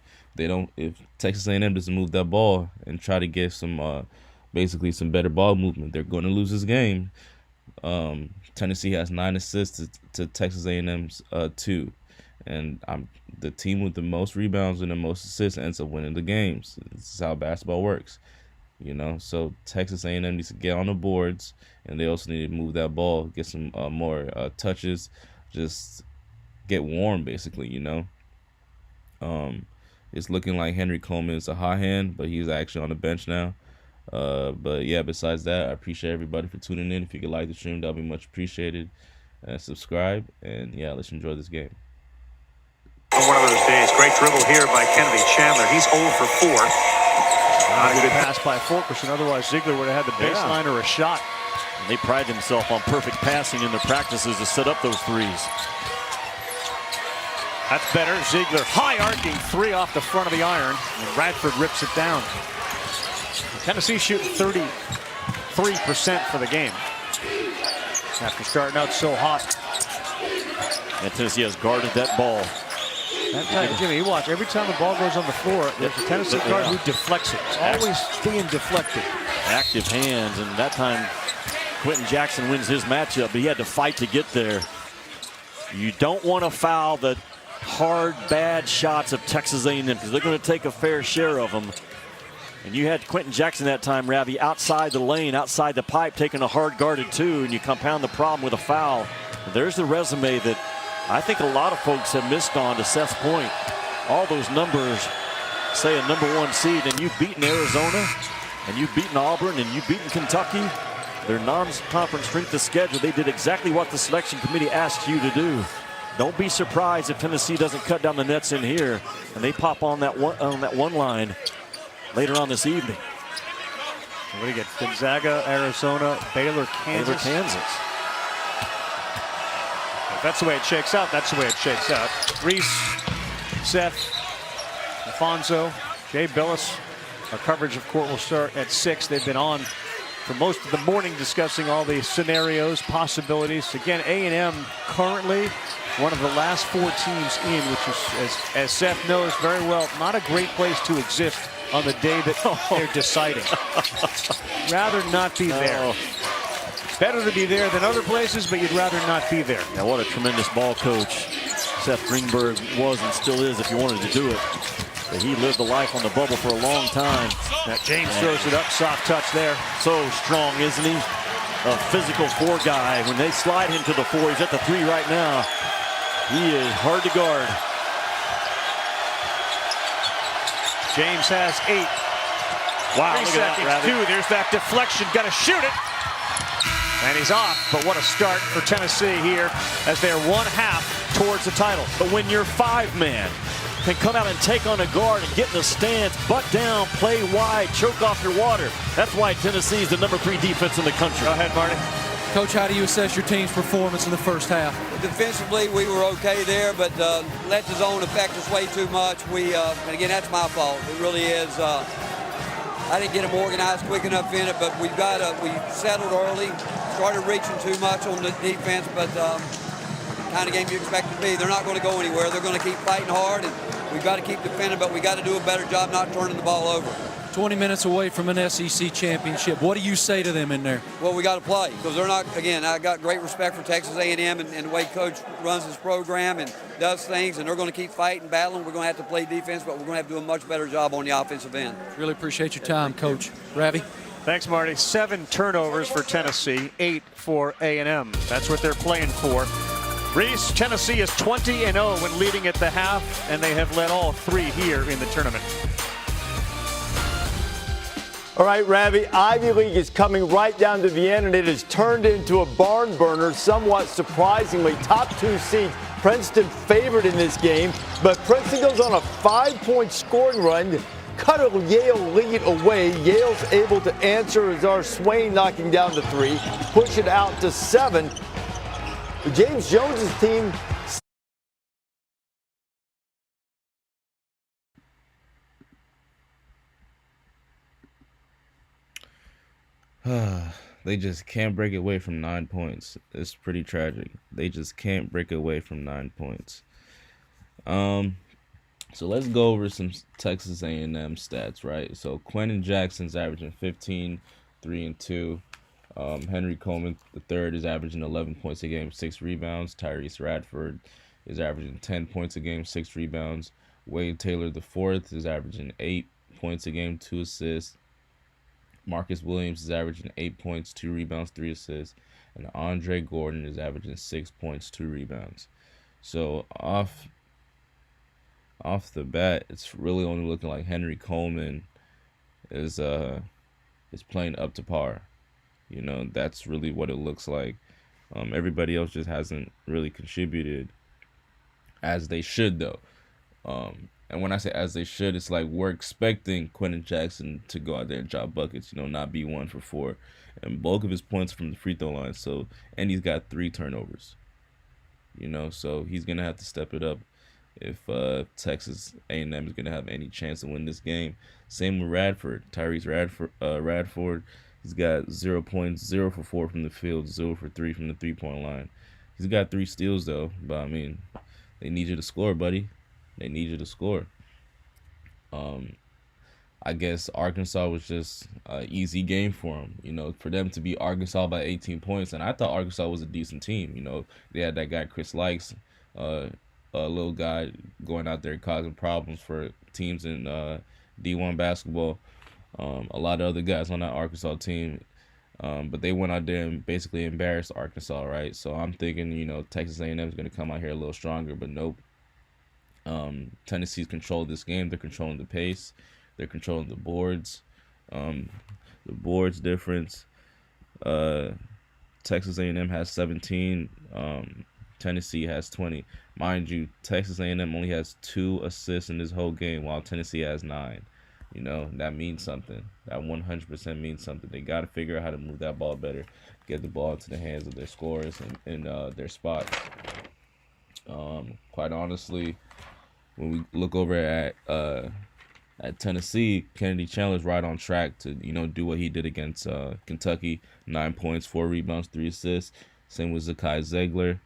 if Texas A&M doesn't move that ball and try to get some, basically some better ball movement, they're going to lose this game. Tennessee has 9 assists to Texas A&M's 2. And the team with the most rebounds and the most assists ends up winning the games. This is how basketball works, you know. So Texas A&M needs to get on the boards, and they also need to move that ball, get some more touches, just get warm, basically, you know. It's looking like Henry Coleman is a hot hand, but he's actually on the bench now. But yeah, besides that, I appreciate everybody for tuning in. If you could like the stream, that'll be much appreciated. Subscribe, and yeah, let's enjoy this game. One of those days. Great dribble here by Kennedy Chandler. He's 0 for 4. Not a good pass by Fulkerson. Otherwise, Ziegler would have had the baseline or a shot. And they pride themselves on perfect passing in their practices to set up those threes. That's better. Ziegler, high arcing 3 off the front of the iron, and Radford rips it down. Tennessee shooting 33% for the game after starting out so hot. And Tennessee has guarded that ball. That time, Jimmy, you watch. Every time the ball goes on the floor, there's a Tennessee guard who deflects it. It's always being deflected. Active hands, and that time Quentin Jackson wins his matchup, but he had to fight to get there. You don't want to foul the hard, bad shots of Texas A&M because they're going to take a fair share of them. And you had Quentin Jackson that time, Ravi, outside the lane, outside the pipe, taking a hard guarded 2, and you compound the problem with a foul. There's the resume that I think a lot of folks have missed on, to Seth's point. All those numbers say a #1 seed, and you've beaten Arizona, and you've beaten Auburn, and you've beaten Kentucky. Their non-conference strength of schedule, they did exactly what the selection committee asked you to do. Don't be surprised if Tennessee doesn't cut down the nets in here, and they pop on that one line later on this evening. What do you get? Gonzaga, Arizona, Baylor, Kansas. That's the way it shakes out. That's the way it shakes out. Reese, Seth, Alfonso, Jay Billis. Our coverage of court will start at 6. They've been on for most of the morning discussing all the scenarios, possibilities. Again, A&M currently one of the last 4 teams in, which is, as Seth knows very well, not a great place to exist on the day that they're deciding. Rather not be there. Better to be there than other places, but you'd rather not be there. Now, what a tremendous ball coach Seth Greenberg was and still is if you wanted to do it. But he lived the life on the bubble for a long time. Now James throws it up, soft touch there. So strong, isn't he? A physical 4 guy. When they slide him to the 4, he's at the 3 right now. He is hard to guard. James has 8. Wow, 3 seconds, 2. There's that deflection. Got to shoot it. And he's off, but what a start for Tennessee here as they're 1/2 towards the title. But when your 5-man can come out and take on a guard and get in the stance, butt down, play wide, choke off your water, that's why Tennessee is the #3 defense in the country. Go ahead, Marty. Coach, how do you assess your team's performance in the first half? Defensively, we were okay there, but let the zone affect us way too much. And again, that's my fault. It really is. I didn't get them organized quick enough in it, but we settled early, started reaching too much on the defense, but kind of game you expect to be. They're not going to go anywhere. They're going to keep fighting hard, and we've got to keep defending, but we got to do a better job not turning the ball over. 20 minutes away from an SEC championship. What do you say to them in there? Well, we got to play because they're not. Again, I got great respect for Texas A&M and the way Coach runs his program and does things, and they're going to keep fighting, battling. We're going to have to play defense, but we're going to have to do a much better job on the offensive end. Really appreciate your time, Coach. Ravi? Thanks, Marty. 7 turnovers for Tennessee, 8 for A&M. That's what they're playing for. Reese, Tennessee is 20-0 when leading at the half, and they have led all 3 here in the tournament. All right, Ravi, Ivy League is coming right down to the end, and it has turned into a barn burner, somewhat surprisingly. Top 2 seeds, Princeton favored in this game, but Princeton goes on a 5-point scoring run, cut a Yale lead away. Yale's able to answer as our Swain knocking down to 3, push it out to 7. James Jones's team They just can't break away from 9 points. It's pretty tragic. They just can't break away from 9 points. So let's go over some Texas A&M stats, right? So Quentin Jackson's averaging 15, 3 and 2. Henry Coleman III is averaging 11 points a game, 6 rebounds. Tyrese Radford is averaging 10 points a game, 6 rebounds. Wade Taylor IV is averaging 8 points a game, 2 assists. Marcus Williams is averaging 8 points, 2 rebounds, 3 assists. And Andre Gordon is averaging 6 points, 2 rebounds. So off the bat, it's really only looking like Henry Coleman is playing up to par. You know, that's really what it looks like. Everybody else just hasn't really contributed as they should, though. And when I say as they should, it's like we're expecting Quentin Jackson to go out there and drop buckets, you know, not be 1 for 4. And bulk of his points from the free throw line. So, and he's got 3 turnovers. You know, so he's going to have to step it up if Texas A&M is going to have any chance to win this game. Same with Radford. Tyrese Radford, he's got 0 points, 0 for 4 from the field, 0 for 3 from the three-point line. He's got 3 steals, though. But, I mean, they need you to score, buddy. They need you to score. I guess Arkansas was just an easy game for them. You know, for them to beat Arkansas by 18 points. And I thought Arkansas was a decent team. You know, they had that guy Chris Likes, a little guy going out there causing problems for teams in D1 basketball. A lot of other guys on that Arkansas team. But they went out there and basically embarrassed Arkansas, right? So I'm thinking, you know, Texas A&M is going to come out here a little stronger, but nope. Tennessee's controlled this game. They're controlling the pace. They're controlling the boards. The boards difference. Texas A&M has 17. Tennessee has 20. Mind you, Texas A&M only has 2 assists in this whole game, while Tennessee has 9. You know, that means something. That 100% means something. They got to figure out how to move that ball better, get the ball into the hands of their scorers and their spots. Quite honestly, when we look over at Tennessee, Kennedy Chandler's right on track to, you know, do what he did against Kentucky. 9 points, 4 rebounds, 3 assists. Same with Zakai Zegler.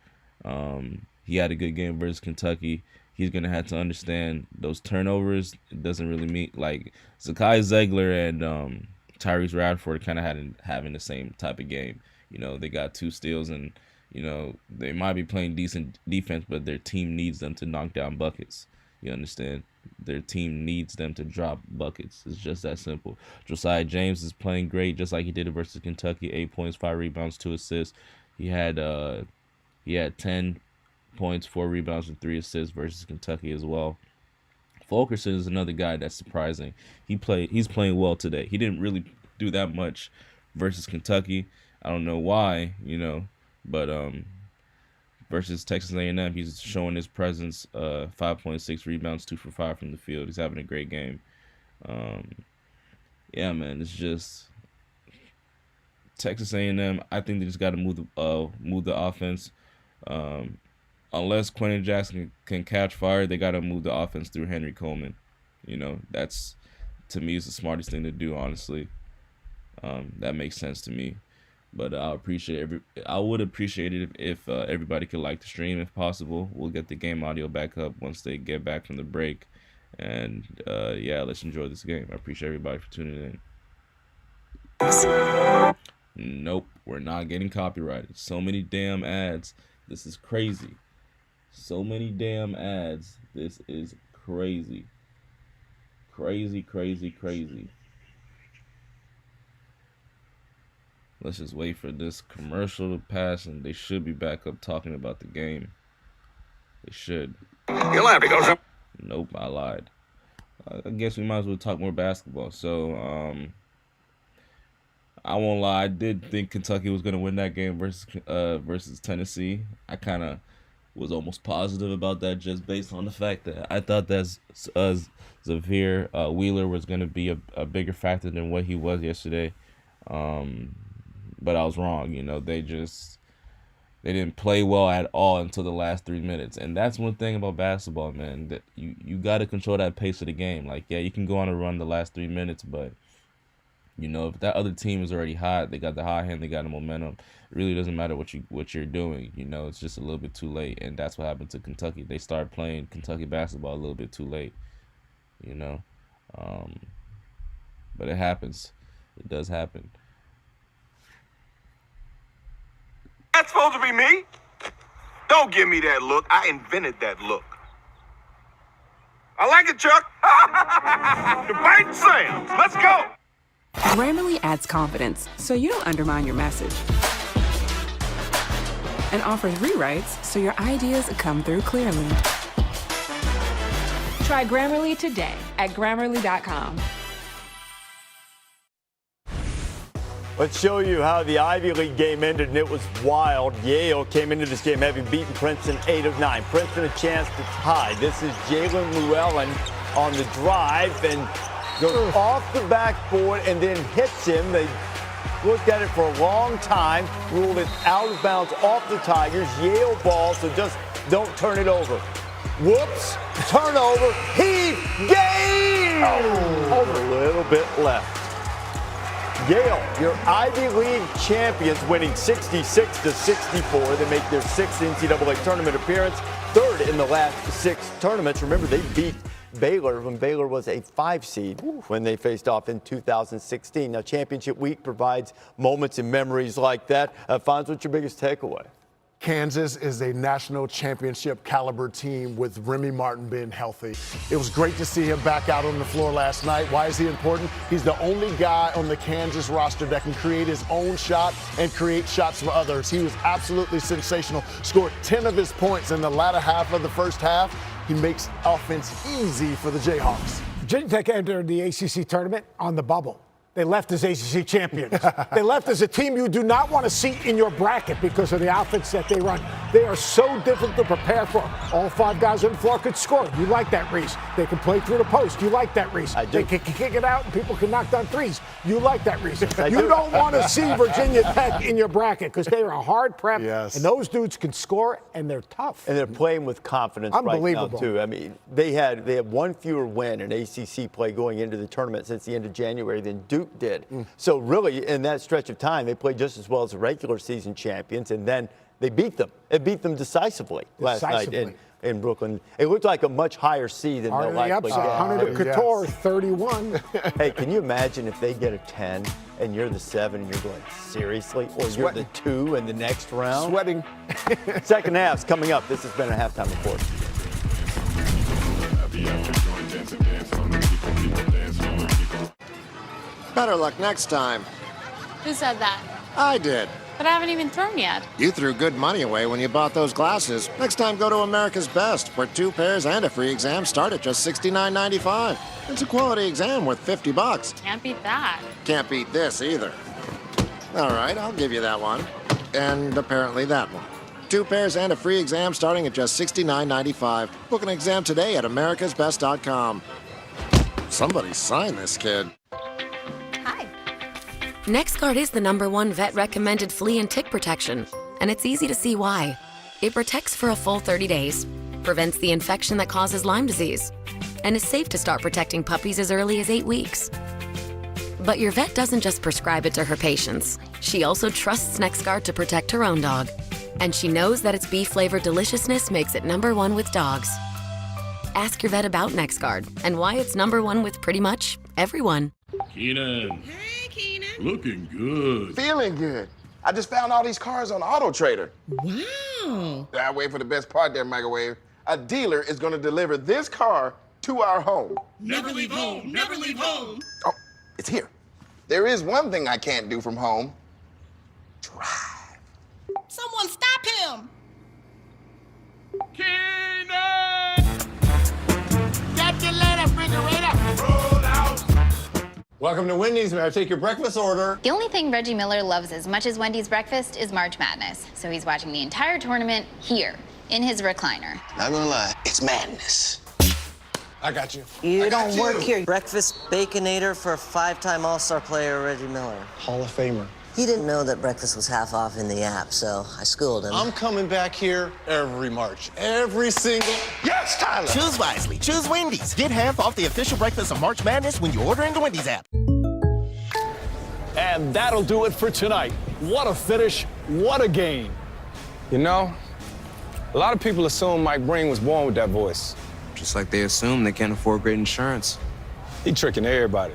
He had a good game versus Kentucky. He's going to have to understand those turnovers. It doesn't really mean, like, Zakai Zegler and Tyrese Radford kind of having the same type of game. You know, they got 2 steals and, you know, they might be playing decent defense, but their team needs them to knock down buckets. You understand? Their team needs them to drop buckets. It's just that simple. Josiah James is playing great, just like he did versus Kentucky. 8 points, 5 rebounds, 2 assists. He had 10 points, 4 rebounds, and 3 assists versus Kentucky as well. Fulkerson is another guy that's surprising. He's playing well today. He didn't really do that much versus Kentucky. I don't know why, you know, but versus Texas A&M, he's showing his presence. 5.6 rebounds, 2 for 5 from the field. He's having a great game. Yeah, man, it's just Texas A&M. I think they just got to move the offense. Unless Quentin Jackson can catch fire, they got to move the offense through Henry Coleman. You know, that's, to me, is the smartest thing to do, honestly. That makes sense to me. But I would appreciate it if everybody could like the stream if possible. We'll get the game audio back up once they get back from the break. And yeah, let's enjoy this game. I appreciate everybody for tuning in. Nope, we're not getting copyrighted. So many damn ads. This is crazy. So many damn ads. This is crazy. Crazy, crazy, crazy. Let's just wait for this commercial to pass, and they should be back up talking about the game. They should. You'll have to go some. Nope, I lied. I guess we might as well talk more basketball. So, I won't lie. I did think Kentucky was going to win that game versus Tennessee. I kind of was almost positive about that just based on the fact that I thought that Xavier Wheeler was going to be a bigger factor than what he was yesterday. But I was wrong. You know, they didn't play well at all until the last 3 minutes. And that's one thing about basketball, man, that you got to control that pace of the game. Like, yeah, you can go on a run the last 3 minutes, but You know, if that other team is already hot, they got the hot hand, they got the momentum. It really doesn't matter what you're doing. You know, it's just a little bit too late, and that's what happened to Kentucky. They started playing Kentucky basketball a little bit too late. You know, but it happens. It does happen. That's supposed to be me? Don't give me that look. I invented that look. I like it, Chuck. The bite sales. Let's go. Grammarly adds confidence, so you don't undermine your message. And offers rewrites, so your ideas come through clearly. Try Grammarly today at Grammarly.com. Let's show you how the Ivy League game ended, and it was wild. Yale came into this game having beaten Princeton 8 of 9. Princeton a chance to tie. This is Jalen Llewellyn on the drive and goes off the backboard and then hits him. They looked at it for a long time, ruled it out of bounds off the Tigers. Yale ball, so just don't turn it over. Whoops, turnover, he gained! A little bit left. Yale, your Ivy League champions, winning 66-64. They make their 6th NCAA tournament appearance, 3rd in the last 6 tournaments. Remember, they beat Baylor when Baylor was a 5 seed when they faced off in 2016. Now, championship week provides moments and memories like that. Fonz, what's your biggest takeaway? Kansas is a national championship caliber team with Remy Martin being healthy. It was great to see him back out on the floor last night. Why is he important? He's the only guy on the Kansas roster that can create his own shot and create shots for others. He was absolutely sensational. Scored 10 of his points in the latter half of the first half. He makes offense easy for the Jayhawks. Virginia Tech entered the ACC tournament on the bubble. They left as ACC champions. They left as a team you do not want to see in your bracket because of the outfits that they run. They are so difficult to prepare for. All 5 guys on the floor could score. You like that, Reese. They can play through the post. You like that, Reese. I do. They can kick it out and people can knock down threes. You like that, Reese. You don't want to see Virginia Tech in your bracket because they are a hard prep. Yes. And those dudes can score and they're tough. And they're playing with confidence right now, too. I mean, they had 1 fewer win in ACC play going into the tournament since the end of January than Duke did. So really, in that stretch of time, they played just as well as the regular season champions, and then they beat them. It beat them decisively last night in Brooklyn. It looked like a much higher seed than they'll likely get. Hunter to Couture, 31. Hey, can you imagine if they get a 10 and you're the 7 and you're going, seriously? Or you're the 2 in the next round? Sweating. Second half's coming up. This has been a halftime report. Better luck next time. Who said that? I did. But I haven't even thrown yet. You threw good money away when you bought those glasses. Next time, go to America's Best, where 2 pairs and a free exam start at just $69.95. It's a quality exam worth $50. Can't beat that. Can't beat this either. All right, I'll give you that one. And apparently that one. 2 pairs and a free exam starting at just $69.95. Book an exam today at americasbest.com. Somebody sign this kid. NexGard is the #1 vet-recommended flea and tick protection, and it's easy to see why. It protects for a full 30 days, prevents the infection that causes Lyme disease, and is safe to start protecting puppies as early as 8 weeks. But your vet doesn't just prescribe it to her patients. She also trusts NexGard to protect her own dog. And she knows that its beef-flavored deliciousness makes it #1 with dogs. Ask your vet about NexGard and why it's #1 with pretty much everyone. Keenan. Hey, Keenan. Looking good. Feeling good. I just found all these cars on Auto Trader. Wow. I wait for the best part there, Microwave. A dealer is going to deliver this car to our home. Never leave home. Never leave home. Oh, it's here. There is one thing I can't do from home. Someone stop him. Calculator, refrigerator. Roll out. Welcome to Wendy's. May I take your breakfast order? The only thing Reggie Miller loves as much as Wendy's breakfast is March Madness. So he's watching the entire tournament here in his recliner. Not gonna lie, it's madness. I got you. You don't work here. Breakfast Baconator for 5-time All-Star player Reggie Miller. Hall of Famer. He didn't know that breakfast was half off in the app, so I schooled him. I'm coming back here every March. Every single... Yes, Tyler! Choose wisely. Choose Wendy's. Get half off the official breakfast of March Madness when you order in the Wendy's app. And that'll do it for tonight. What a finish, what a game. You know, a lot of people assume Mike Breen was born with that voice. Just like they assume they can't afford great insurance. He tricking everybody.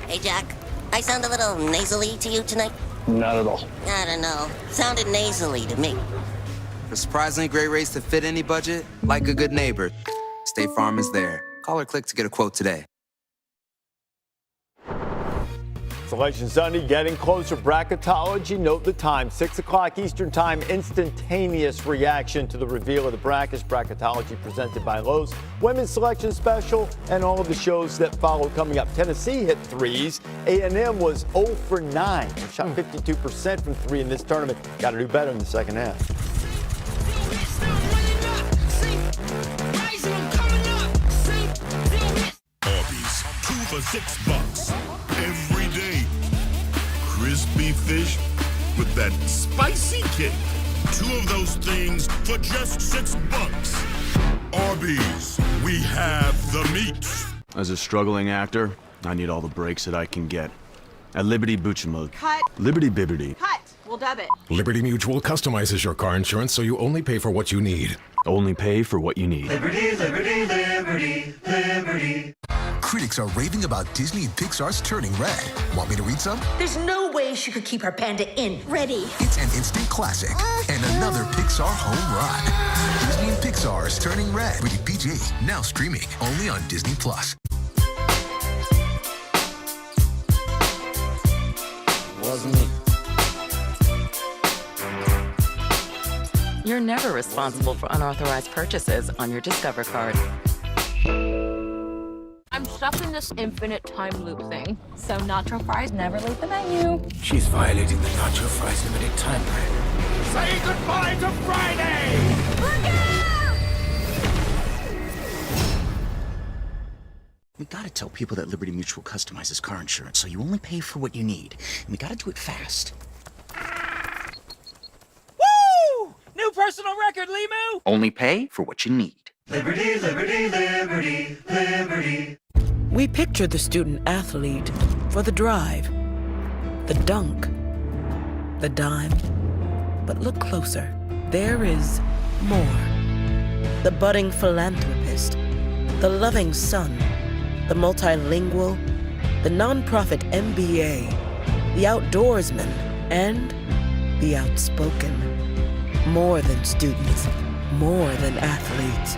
Hey, Jack, I sound a little nasally to you tonight? Not at all. I don't know. Sounded nasally to me. For surprisingly great rates to fit any budget, like a good neighbor, State Farm is there. Call or click to get a quote today. Selection Sunday getting closer. Bracketology. Note the time, 6 o'clock Eastern Time. Instantaneous reaction to the reveal of the brackets. Bracketology presented by Lowe's. Women's Selection Special and all of the shows that follow coming up. Tennessee hit threes. A&M was 0 for 9. They shot 52% from 3 in this tournament. Got to do better in the second half. Arby's, 2 for $6 every day. Crispy fish with that spicy kick. 2 of those things for just $6. Arby's, we have the meat. As a struggling actor, I need all the breaks that I can get. At Liberty Buchamode. Cut. Liberty Bibbity. Cut. We'll dub it. Liberty Mutual customizes your car insurance so you only pay for what you need. Only pay for what you need. Liberty, liberty, liberty, liberty. Critics are raving about Disney and Pixar's Turning Red. Want me to read some? There's no way she could keep her panda in. Ready. It's an instant classic and another Pixar home run. Disney and Pixar's Turning Red. Rated PG. Now streaming only on Disney+. Wasn't me. You're never responsible for unauthorized purchases on your Discover card. I'm stuck in this infinite time loop thing, so nacho fries never leave the menu. She's violating the Nacho Fries limited time limit. Say goodbye to Friday! We gotta tell people that Liberty Mutual customizes car insurance, so you only pay for what you need. And we gotta do it fast. Woo! New personal record, Limu! Only pay for what you need. Liberty, liberty, liberty, liberty. We picture the student athlete for the drive, the dunk, the dime. But look closer. There is more. The budding philanthropist, the loving son, the multilingual, the nonprofit MBA, the outdoorsman, and the outspoken. More than students, more than athletes.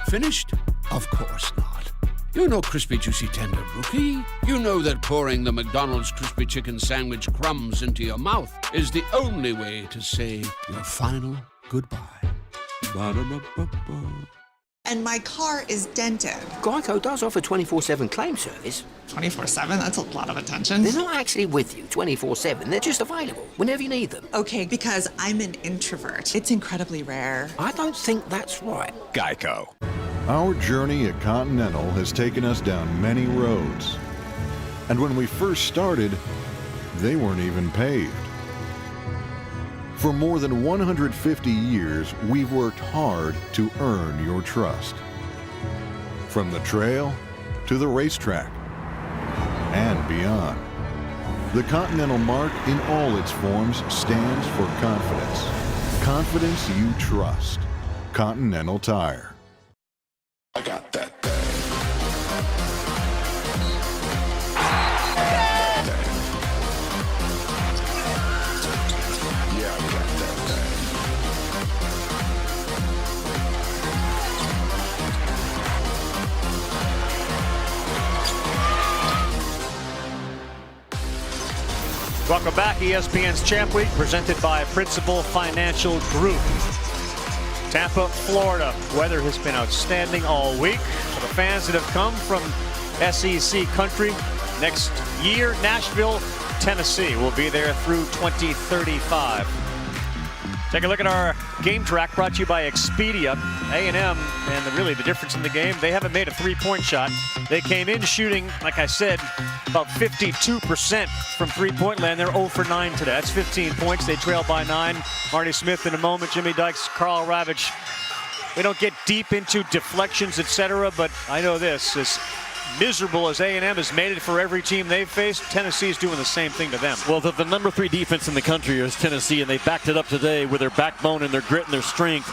Finished? Of course not. You're no crispy, juicy, tender rookie. You know that pouring the McDonald's crispy chicken sandwich crumbs into your mouth is the only way to say your final goodbye. Ba-da-ba-ba-ba. And my car is dented. Geico does offer 24/7 claim service. 24/7? That's a lot of attention. They're not actually with you 24/7. They're just available whenever you need them. Okay, because I'm an introvert. It's incredibly rare. I don't think that's right. Geico. Our journey at Continental has taken us down many roads. And when we first started, they weren't even paved. For more than 150 years, we've worked hard to earn your trust. From the trail to the racetrack and beyond. The Continental mark in all its forms stands for confidence. Confidence you trust. Continental Tire. I got that. Welcome back. ESPN's Champ Week presented by Principal Financial Group. Tampa, Florida. Weather has been outstanding all week for the fans that have come from SEC country. Next year, Nashville, Tennessee will be there through 2035. Take a look at our game track brought to you by Expedia. A&M, and really the difference in the game, they haven't made a three-point shot. They came in shooting, like I said, about 52% from three-point land. They're 0 for 9 today. That's 15 points. They trail by 9. Marty Smith in a moment. Jimmy Dykes, Carl Ravitch We don't get deep into deflections, etc., but I know this. As miserable as A&M has made it for every team they've faced, Tennessee's doing the same thing to them. Well, the number 3 defense in the country is Tennessee, and they backed it up today with their backbone and their grit and their strength.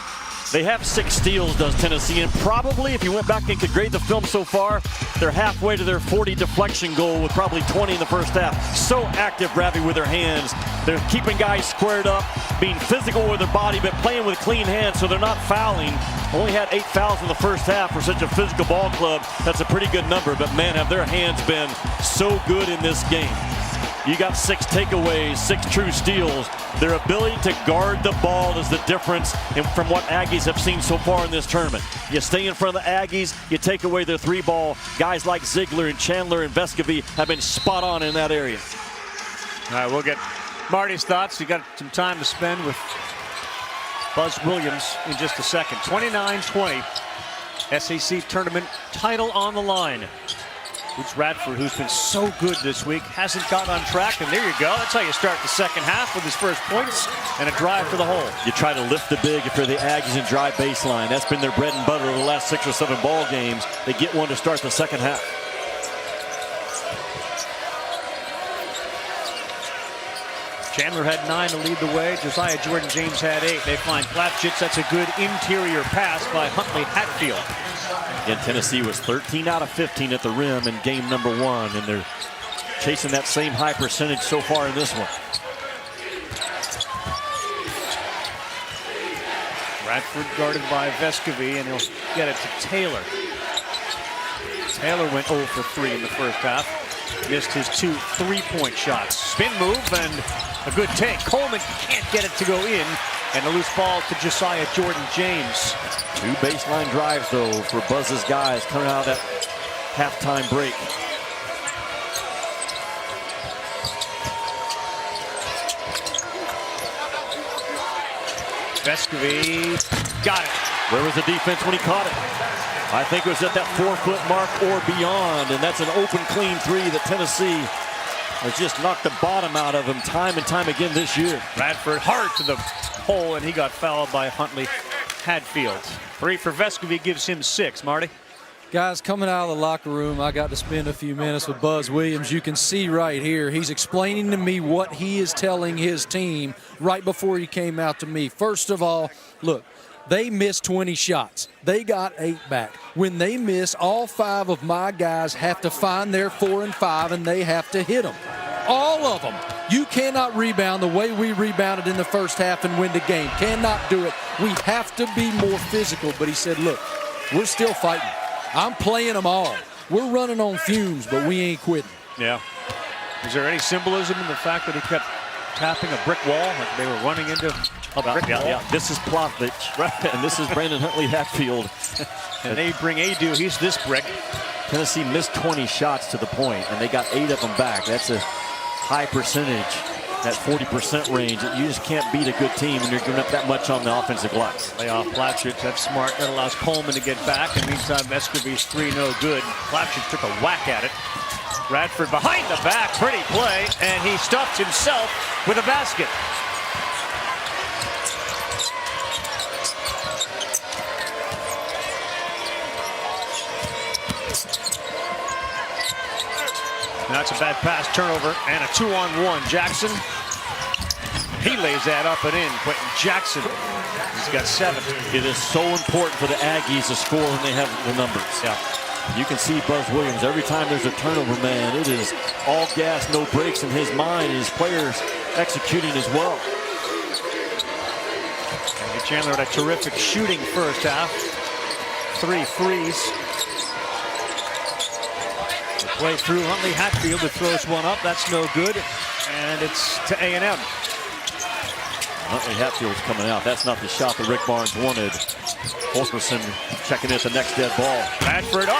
They have 6 steals, does Tennessee, and probably, if you went back and could grade the film so far, they're halfway to their 40 deflection goal with probably 20 in the first half. So active, Ravi, with their hands. They're keeping guys squared up, being physical with their body, but playing with clean hands, so they're not fouling. Only had 8 fouls in the first half for such a physical ball club. That's a pretty good number, but man, have their hands been so good in this game. You got 6 takeaways, 6 true steals. Their ability to guard the ball is the difference from what Aggies have seen so far in this tournament. You stay in front of the Aggies, you take away their 3-ball. Guys like Ziegler and Chandler and Vescovy have been spot on in that area. All right, we'll get Marty's thoughts. You got some time to spend with Buzz Williams in just a second. 29-20, SEC tournament title on the line. It's Radford, who's been so good this week, hasn't got on track, and there you go. That's how you start the second half with his first points and a drive for the hole. You try to lift the big if you're the Aggies and drive baseline. That's been their bread and butter over the last 6 or 7 ball games. They get one to start the second half. Chandler had 9 to lead the way. Josiah Jordan-James had 8. They find Plavsic. That's a good interior pass by Huntley Hatfield. And Tennessee was 13 out of 15 at the rim in game number 1, and they're chasing that same high percentage so far in this one. Radford guarded by Vescovy, and he'll get it to Taylor. Taylor went 0 for 3 in the first half. Missed his 2 3-point shots. Spin move and a good take. Coleman can't get it to go in, and a loose ball to Josiah Jordan-James. 2 baseline drives, though, for Buzz's guys coming out of that halftime break. Vescovy got it. Where was the defense when he caught it? I think it was at that 4-foot mark or beyond, and that's an open, clean 3 that Tennessee has just knocked the bottom out of him time and time again this year. Radford hard to the hole, and he got fouled by Huntley Hatfield. 3 for Vescovy gives him 6. Marty? Guys, coming out of the locker room, I got to spend a few minutes with Buzz Williams. You can see right here, he's explaining to me what he is telling his team right before he came out to me. First of all, look, they missed 20 shots. They got 8 back. When they miss, all 5 of my guys have to find their 4 and 5, and they have to hit them. All of them. You cannot rebound the way we rebounded in the first half and win the game. Cannot do it. We have to be more physical. But he said, look, we're still fighting. I'm playing them all. We're running on fumes, but we ain't quitting. Yeah. Is there any symbolism in the fact that he kept tapping a brick wall, like they were running into a brick wall? Yeah. This is Plavsic, right? And this is Brandon Huntley Hatfield. And they bring Adu. He's this brick. Tennessee missed 20 shots to the point, and they got 8 of them back. That's a high percentage, that 40% range. You just can't beat a good team when you're giving up that much on the offensive glass. Lay off Plavsic. That's smart. That allows Coleman to get back. And meantime, Vescovy's 3 no good. Plavsic took a whack at it. Radford behind the back. Pretty play. And he stuffed himself with a basket. That's a bad pass, turnover, and a 2-on-1. Jackson, he lays that up and in. Quentin Jackson, he's got 7. It is so important for the Aggies to score when they have the numbers. Yeah. You can see Buzz Williams, every time there's a turnover, man, it is all gas, no breaks in his mind, and his players executing as well. And Chandler had a terrific shooting first half. 3 threes. Play through Huntley Hatfield, who throws one up. That's no good. And it's to A&M. Huntley Hatfield's coming out. That's not the shot that Rick Barnes wanted. Holkerson checking at the next dead ball. Radford,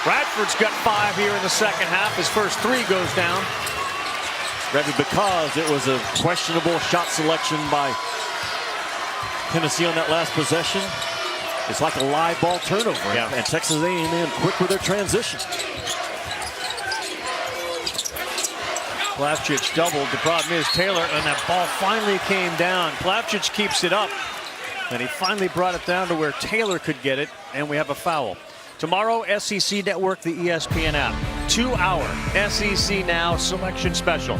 Radford's got 5 here in the second half. His first 3 goes down. Because it was a questionable shot selection by Tennessee on that last possession. It's like a live ball turnover. Yeah. And Texas A&M quick with their transition. Plavsic doubled. The problem is Taylor, and that ball finally came down. Plavsic keeps it up. And he finally brought it down to where Taylor could get it, and we have a foul. Tomorrow, SEC Network, the ESPN app. 2-hour SEC Now selection special.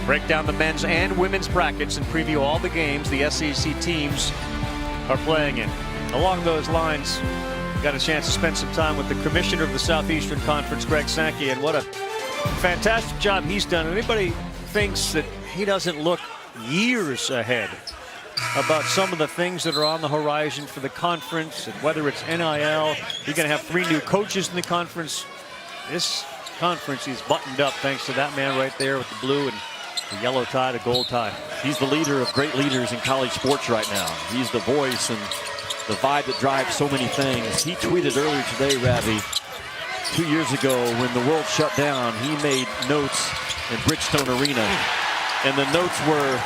Break down the men's and women's brackets and preview all the games the SEC teams are playing in. Along those lines, got a chance to spend some time with the commissioner of the Southeastern Conference, Greg Ncaa, and what a fantastic job he's done. Anybody thinks that he doesn't look years ahead about some of the things that are on the horizon for the conference, and whether it's NIL, you're going to have 3 new coaches in the conference. This conference is buttoned up thanks to that man right there with the blue and the yellow tie, the gold tie. He's the leader of great leaders in college sports right now. He's the voice and the vibe that drives so many things. He tweeted earlier today, Ravi, 2 years ago when the world shut down, he made notes in Bridgestone Arena. And the notes were,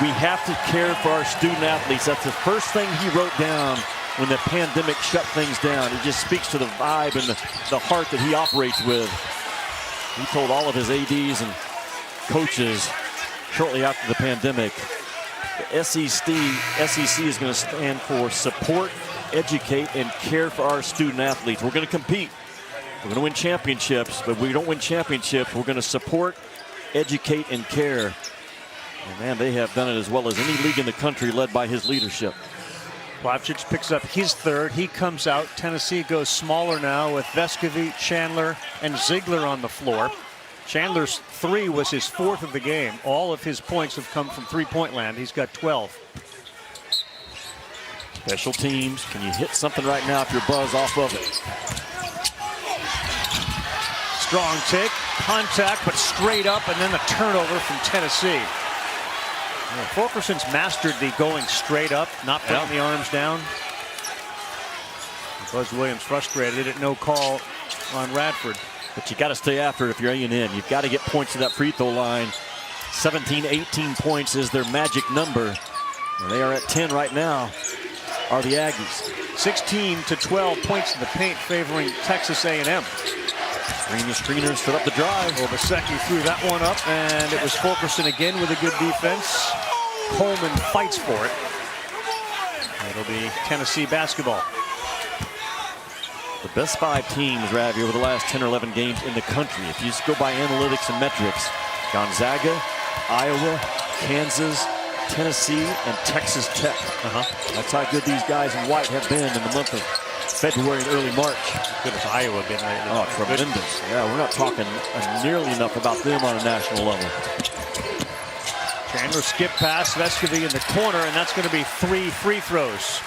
we have to care for our student athletes. That's the first thing he wrote down when the pandemic shut things down. It just speaks to the vibe and the heart that he operates with. He told all of his ADs and coaches shortly after the pandemic, the SEC is going to stand for support, educate, and care for our student athletes. We're going to compete. We're going to win championships, but if we don't win championships, we're going to support, educate, and care. And man, they have done it as well as any league in the country, led by his leadership. Plavsic picks up his third. He comes out. Tennessee goes smaller now with Vescovi, Chandler, and Ziegler on the floor. Chandler's 3 was his 4th of the game. All of his points have come from three-point land. He's got 12. Special teams. Can you hit something right now if you're buzz off of it? Strong take, contact, but straight up, and then the turnover from Tennessee. Fulkerson's mastered the going straight up, not putting the arms down. Buzz Williams frustrated at no call on Radford. But you got to stay after it if you're A&M. You've got to get points to that free throw line. 17, 18 points is their magic number. And they are at 10 right now, are the Aggies. 16 to 12 points in the paint favoring Texas A&M. Screeners set up the drive. Obaseki threw that one up, and it was Fulkerson again with a good defense. Coleman fights for it. It'll be Tennessee basketball. The best 5 teams, Ravi, over the last 10 or 11 games in the country. If you just go by analytics and metrics, Gonzaga, Iowa, Kansas, Tennessee, and Texas Tech. That's how good these guys in white have been in the month of February and early March. As good as Iowa been lately. Oh, tremendous. Yeah, we're not talking nearly enough about them on a national level. Chandler skip pass, Vescovi in the corner, and that's going to be 3 free throws.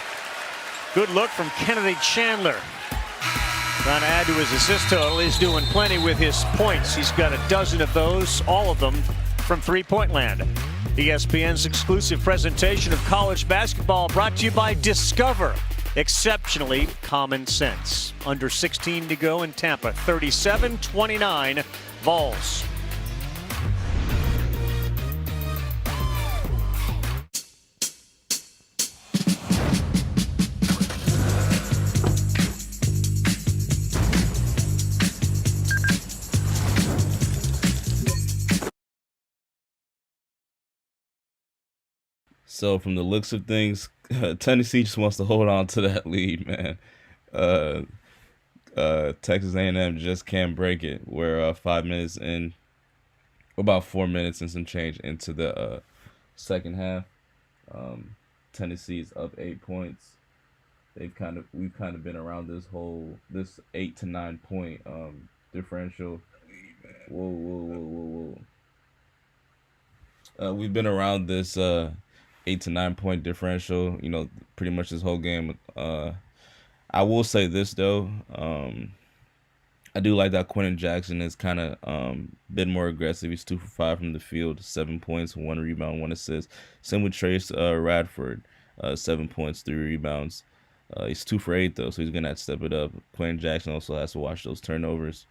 Good look from Kennedy Chandler. Trying to add to his assist total. He's doing plenty with his points. He's got a dozen of those, all of them from three-point land. ESPN's exclusive presentation of college basketball brought to you by Discover. Exceptionally common sense. Under 16 to go in Tampa. 37-29 Vols. So from the looks of things, Tennessee just wants to hold on to that lead, man. Texas A&M just can't break it. We're 5 minutes in, about 4 minutes and some change into the second half. Tennessee's up 8 points. We've kind of been around this 8 to 9 point differential. Whoa. We've been around this 8 to 9 point differential, pretty much this whole game. I will say this though, I do like that Quentin Jackson has kind of been more aggressive. He's 2 for 5 from the field, 7 points, 1 rebound, 1 assist. Same with Trace Radford, 7 points, 3 rebounds. He's 2 for 8 though, so he's gonna have to step it up. Quentin Jackson also has to watch those turnovers.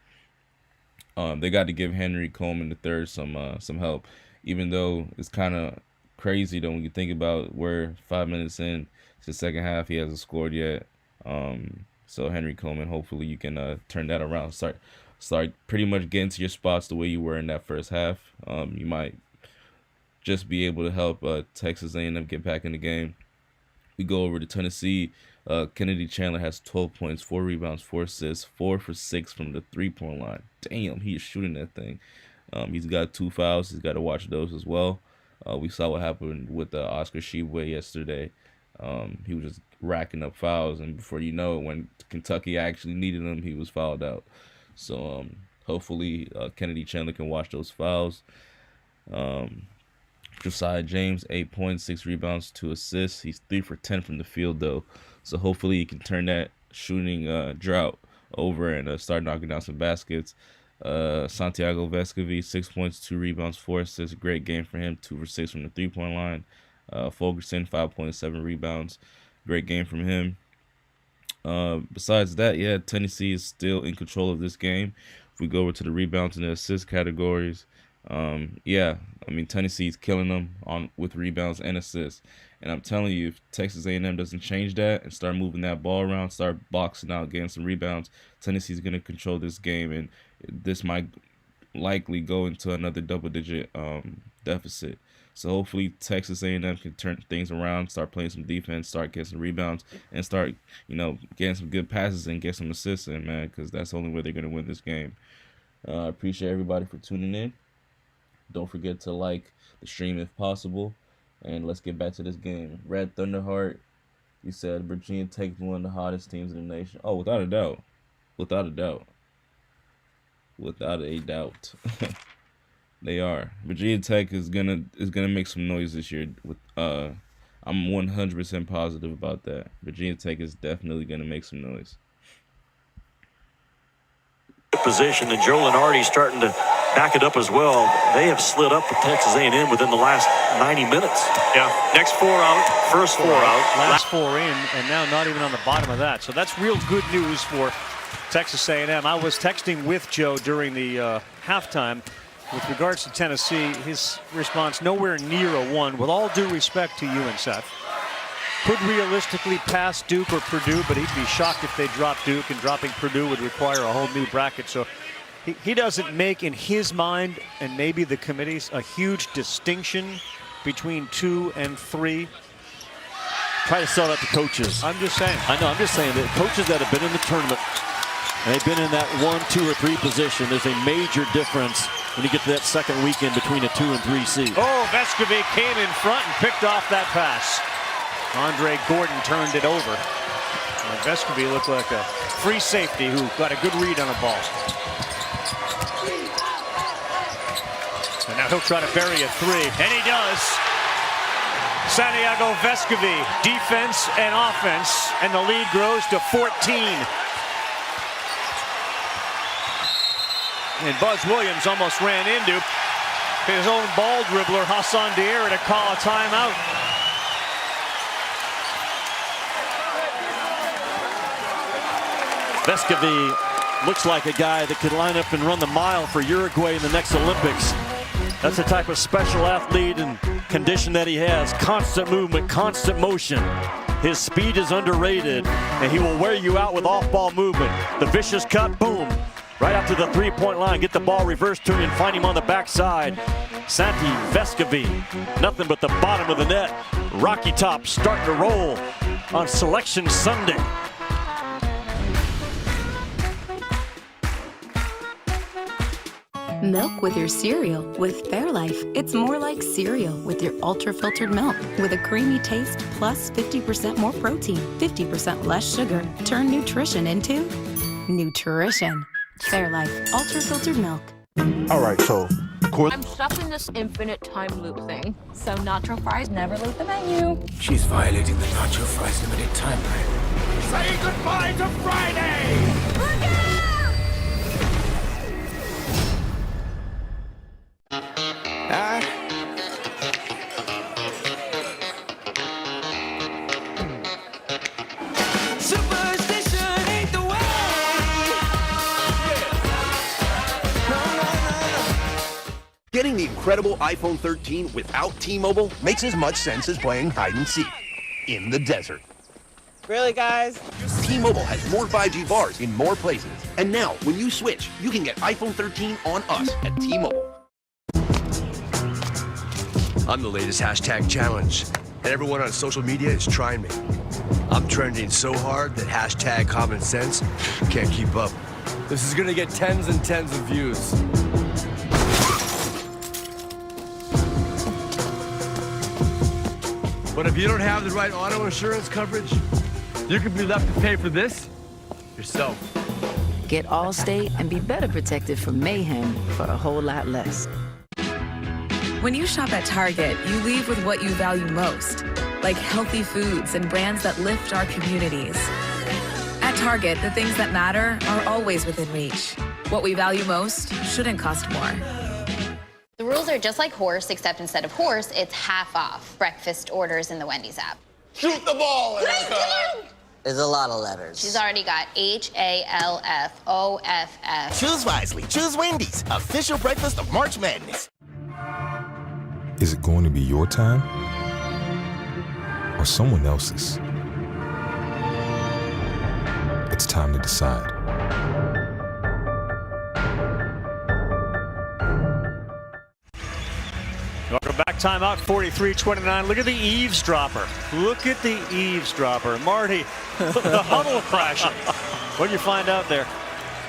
They got to give Henry Coleman III some help, even though it's kind of crazy though when you think about we're 5 minutes in to the second half, he hasn't scored yet. So Henry Coleman, hopefully you can turn that around. Start pretty much getting to your spots the way you were in that first half. You might just be able to help Texas A&M get back in the game. we go over to Tennessee. Kennedy Chandler has 12 points, 4 rebounds, 4 assists, 4 for 6 from the three-point line. Damn, he is shooting that thing. He's got 2 fouls. He's got to watch those as well. We saw what happened with Oscar Tshiebwe yesterday. He was just racking up fouls, and before you know it, when Kentucky actually needed him, he was fouled out. So hopefully Kennedy Chandler can watch those fouls. Josiah James, 8 points, 6 rebounds, 2 assists. He's 3 for 10 from the field, though. So hopefully he can turn that shooting drought over and start knocking down some baskets. Santiago Vescovi, 6 points, 2 rebounds, 4 assists. Great game for him, 2 for 6 from the three-point line. Fulgerson, 5.7 rebounds. Great game from him. Besides that, yeah, Tennessee is still in control of this game. If we go over to the rebounds and the assist categories, yeah, I mean, Tennessee's killing them with rebounds and assists. And I'm telling you, if Texas A&M doesn't change that and start moving that ball around, start boxing out, getting some rebounds, Tennessee's going to control this game, and this might likely go into another double-digit deficit. So hopefully Texas A&M can turn things around, start playing some defense, start getting some rebounds, and start, getting some good passes and get some assists in, man, because that's the only way they're going to win this game. I appreciate everybody for tuning in. Don't forget to like the stream if possible. And let's get back to this game. Red Thunderheart, you said Virginia Tech is one of the hottest teams in the nation. Oh, without a doubt. Without a doubt. Without a doubt. They are. Virginia Tech is gonna make some noise this year. I'm 100% positive about that. Virginia Tech is definitely gonna make some noise. Position, and Joe Lenardi starting to back it up as well. They have slid up with Texas A&M within the last 90 minutes. Yeah, next 4 out, first 4 out. Last 4 in, and now not even on the bottom of that. So that's real good news for Texas A&M. I was texting with Joe during the halftime with regards to Tennessee. His response, nowhere near a 1. With all due respect to you and Seth, could realistically pass Duke or Purdue, but he'd be shocked if they dropped Duke, and dropping Purdue would require a whole new bracket. So he doesn't make, in his mind, and maybe the committee's, a huge distinction between 2 and 3. Try to sell that to coaches. I'm just saying. I know, I'm just saying that coaches that have been in the tournament and they've been in that 1, 2, or 3 position, there's a major difference when you get to that second weekend between a 2 and 3 seed. Oh, Vescovi came in front and picked off that pass. Andre Gordon turned it over. And Vescovi looked like a free safety who got a good read on a ball. And now he'll try to bury a 3, and he does. Santiago Vescovi, defense and offense, and the lead grows to 14. And Buzz Williams almost ran into his own ball dribbler, Hassan Diarra, to call a timeout. Vescovi looks like a guy that could line up and run the mile for Uruguay in the next Olympics. That's the type of special athlete and condition that he has. Constant movement, constant motion. His speed is underrated, and he will wear you out with off-ball movement. The vicious cut, boom, right out to the three-point line. Get the ball reversed to him and find him on the backside. Santi Vescovi, nothing but the bottom of the net. Rocky Top starting to roll on Selection Sunday. Milk with your cereal with Fairlife. It's more like cereal with your ultra-filtered milk with a creamy taste plus 50% more protein, 50% less sugar. Turn nutrition into nutrition. Fairlife ultra-filtered milk. All right, so I'm stuck in this infinite time loop thing, so nacho fries never leave the menu. She's violating the nacho fries limited timeline. Say goodbye to Friday! Superstition ain't the way. Getting the incredible iPhone 13 without T-Mobile makes as much sense as playing hide and seek in the desert. Really, guys? T-Mobile has more 5G bars in more places. And now, when you switch, you can get iPhone 13 on us at T-Mobile. I'm the latest hashtag challenge. and everyone on social media is trying me. I'm trending so hard that hashtag common sense can't keep up. This is gonna get tens and tens of views. But if you don't have the right auto insurance coverage, you could be left to pay for this yourself. Get Allstate and be better protected from mayhem for a whole lot less. When you shop at Target, you leave with what you value most, like healthy foods and brands that lift our communities. At Target, the things that matter are always within reach. What we value most shouldn't cost more. The rules are just like horse, except instead of horse, it's half off breakfast orders in the Wendy's app. Shoot the ball, Erica! There's a lot of letters. She's already got HALFOFF. Choose wisely. Choose Wendy's. Official breakfast of March Madness. Is it going to be your time or someone else's? It's time to decide. Welcome back. Timeout, 43-29. Look at the eavesdropper. Look at the eavesdropper. Marty, the huddle crashing. What did you find out there?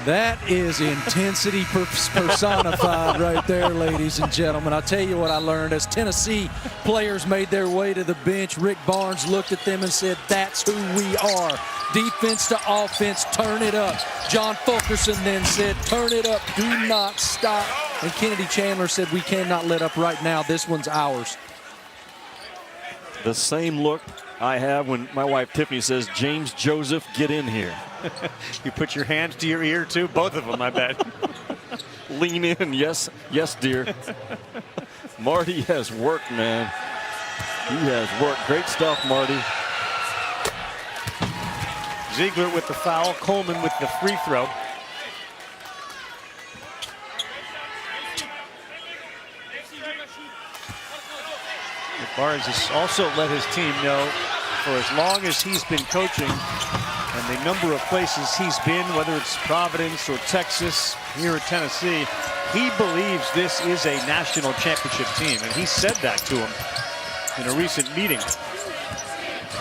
That is intensity personified right there, ladies and gentlemen. I'll tell you what I learned. As Tennessee players made their way to the bench, Rick Barnes looked at them and said, that's who we are. Defense to offense, turn it up. John Fulkerson then said, turn it up, do not stop. And Kennedy Chandler said, we cannot let up right now. This one's ours. The same look I have when my wife Tiffany says, James Joseph, get in here. You put your hands to your ear, too? Both of them, I bet. Lean in. Yes, yes, dear. Marty has worked, man. He has worked. Great stuff, Marty. Ziegler with the foul. Coleman with the free throw. Barnes has also let his team know for as long as he's been coaching and the number of places he's been, whether it's Providence or Texas, here at Tennessee, he believes this is a national championship team. And he said that to him in a recent meeting.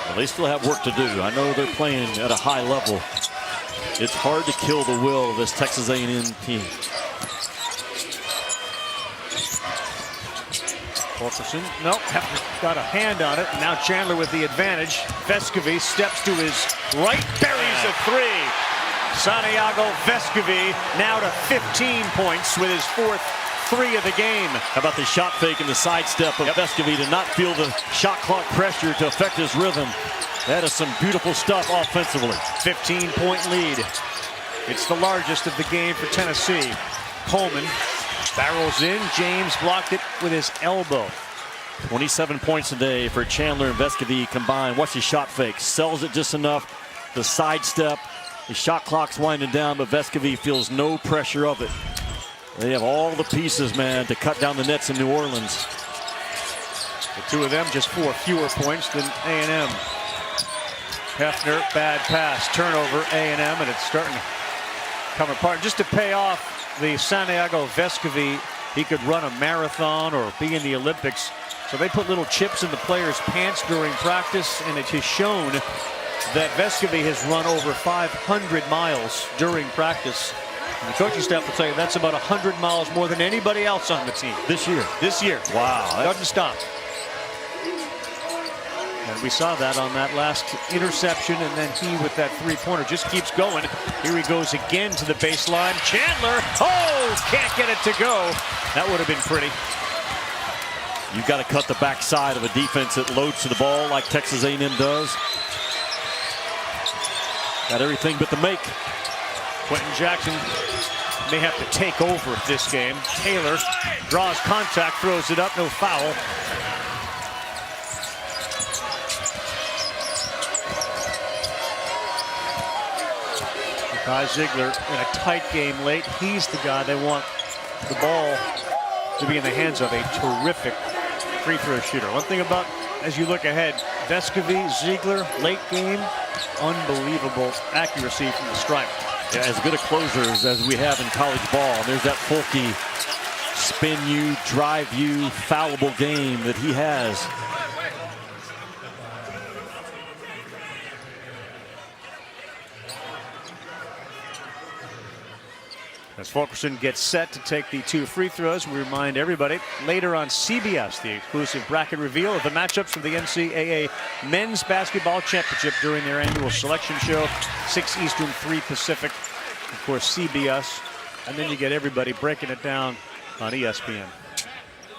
Well, they still have work to do. I know they're playing at a high level. It's hard to kill the will of this Texas A&M team. Fulkerson, nope, got a hand on it. Now Chandler with the advantage. Vescovi steps to his right, buries a three. Santiago Vescovi now to 15 points with his fourth three of the game. How about the shot fake and the sidestep of Vescovi to not feel the shot clock pressure to affect his rhythm. That is some beautiful stuff offensively. 15-point lead. It's the largest of the game for Tennessee. Coleman barrels in. James blocked it with his elbow. 27 points today for Chandler and Vescovi combined. Watch his shot fake. Sells it just enough. The sidestep. The shot clock's winding down, but Vescovi feels no pressure of it. They have all the pieces, man, to cut down the nets in New Orleans. The two of them just 4 fewer points than A&M. Hefner, bad pass, turnover, A&M, and it's starting to come apart. Just to pay off the Santiago Vescovi, he could run a marathon or be in the Olympics. So they put little chips in the players' pants during practice, and it has shown that Vescovi has run over 500 miles during practice. And the coaching staff will tell you that's about 100 miles more than anybody else on the team. This year. This year. Wow. Doesn't stop. And we saw that on that last interception, and then he with that three-pointer just keeps going. Here he goes again to the baseline. Chandler, oh, can't get it to go. That would have been pretty. You've got to cut the backside of a defense that loads to the ball like Texas A&M does. Got everything but the make. Quentin Jackson may have to take over this game. Taylor draws contact, throws it up, no foul. Kai Ziegler in a tight game late. He's the guy they want the ball to be in the hands of, a terrific free throw shooter. One thing about, as you look ahead, Vescovi, Ziegler, late game, unbelievable accuracy from the stripe. Yeah, as good a closers as we have in college ball. There's that Fulke spin you, drive you, foulable game that he has. As Fulkerson gets set to take the 2 free throws, we remind everybody later on CBS, the exclusive bracket reveal of the matchups for the NCAA Men's Basketball Championship during their annual selection show, 6 Eastern, 3 Pacific. Of course, CBS. And then you get everybody breaking it down on ESPN.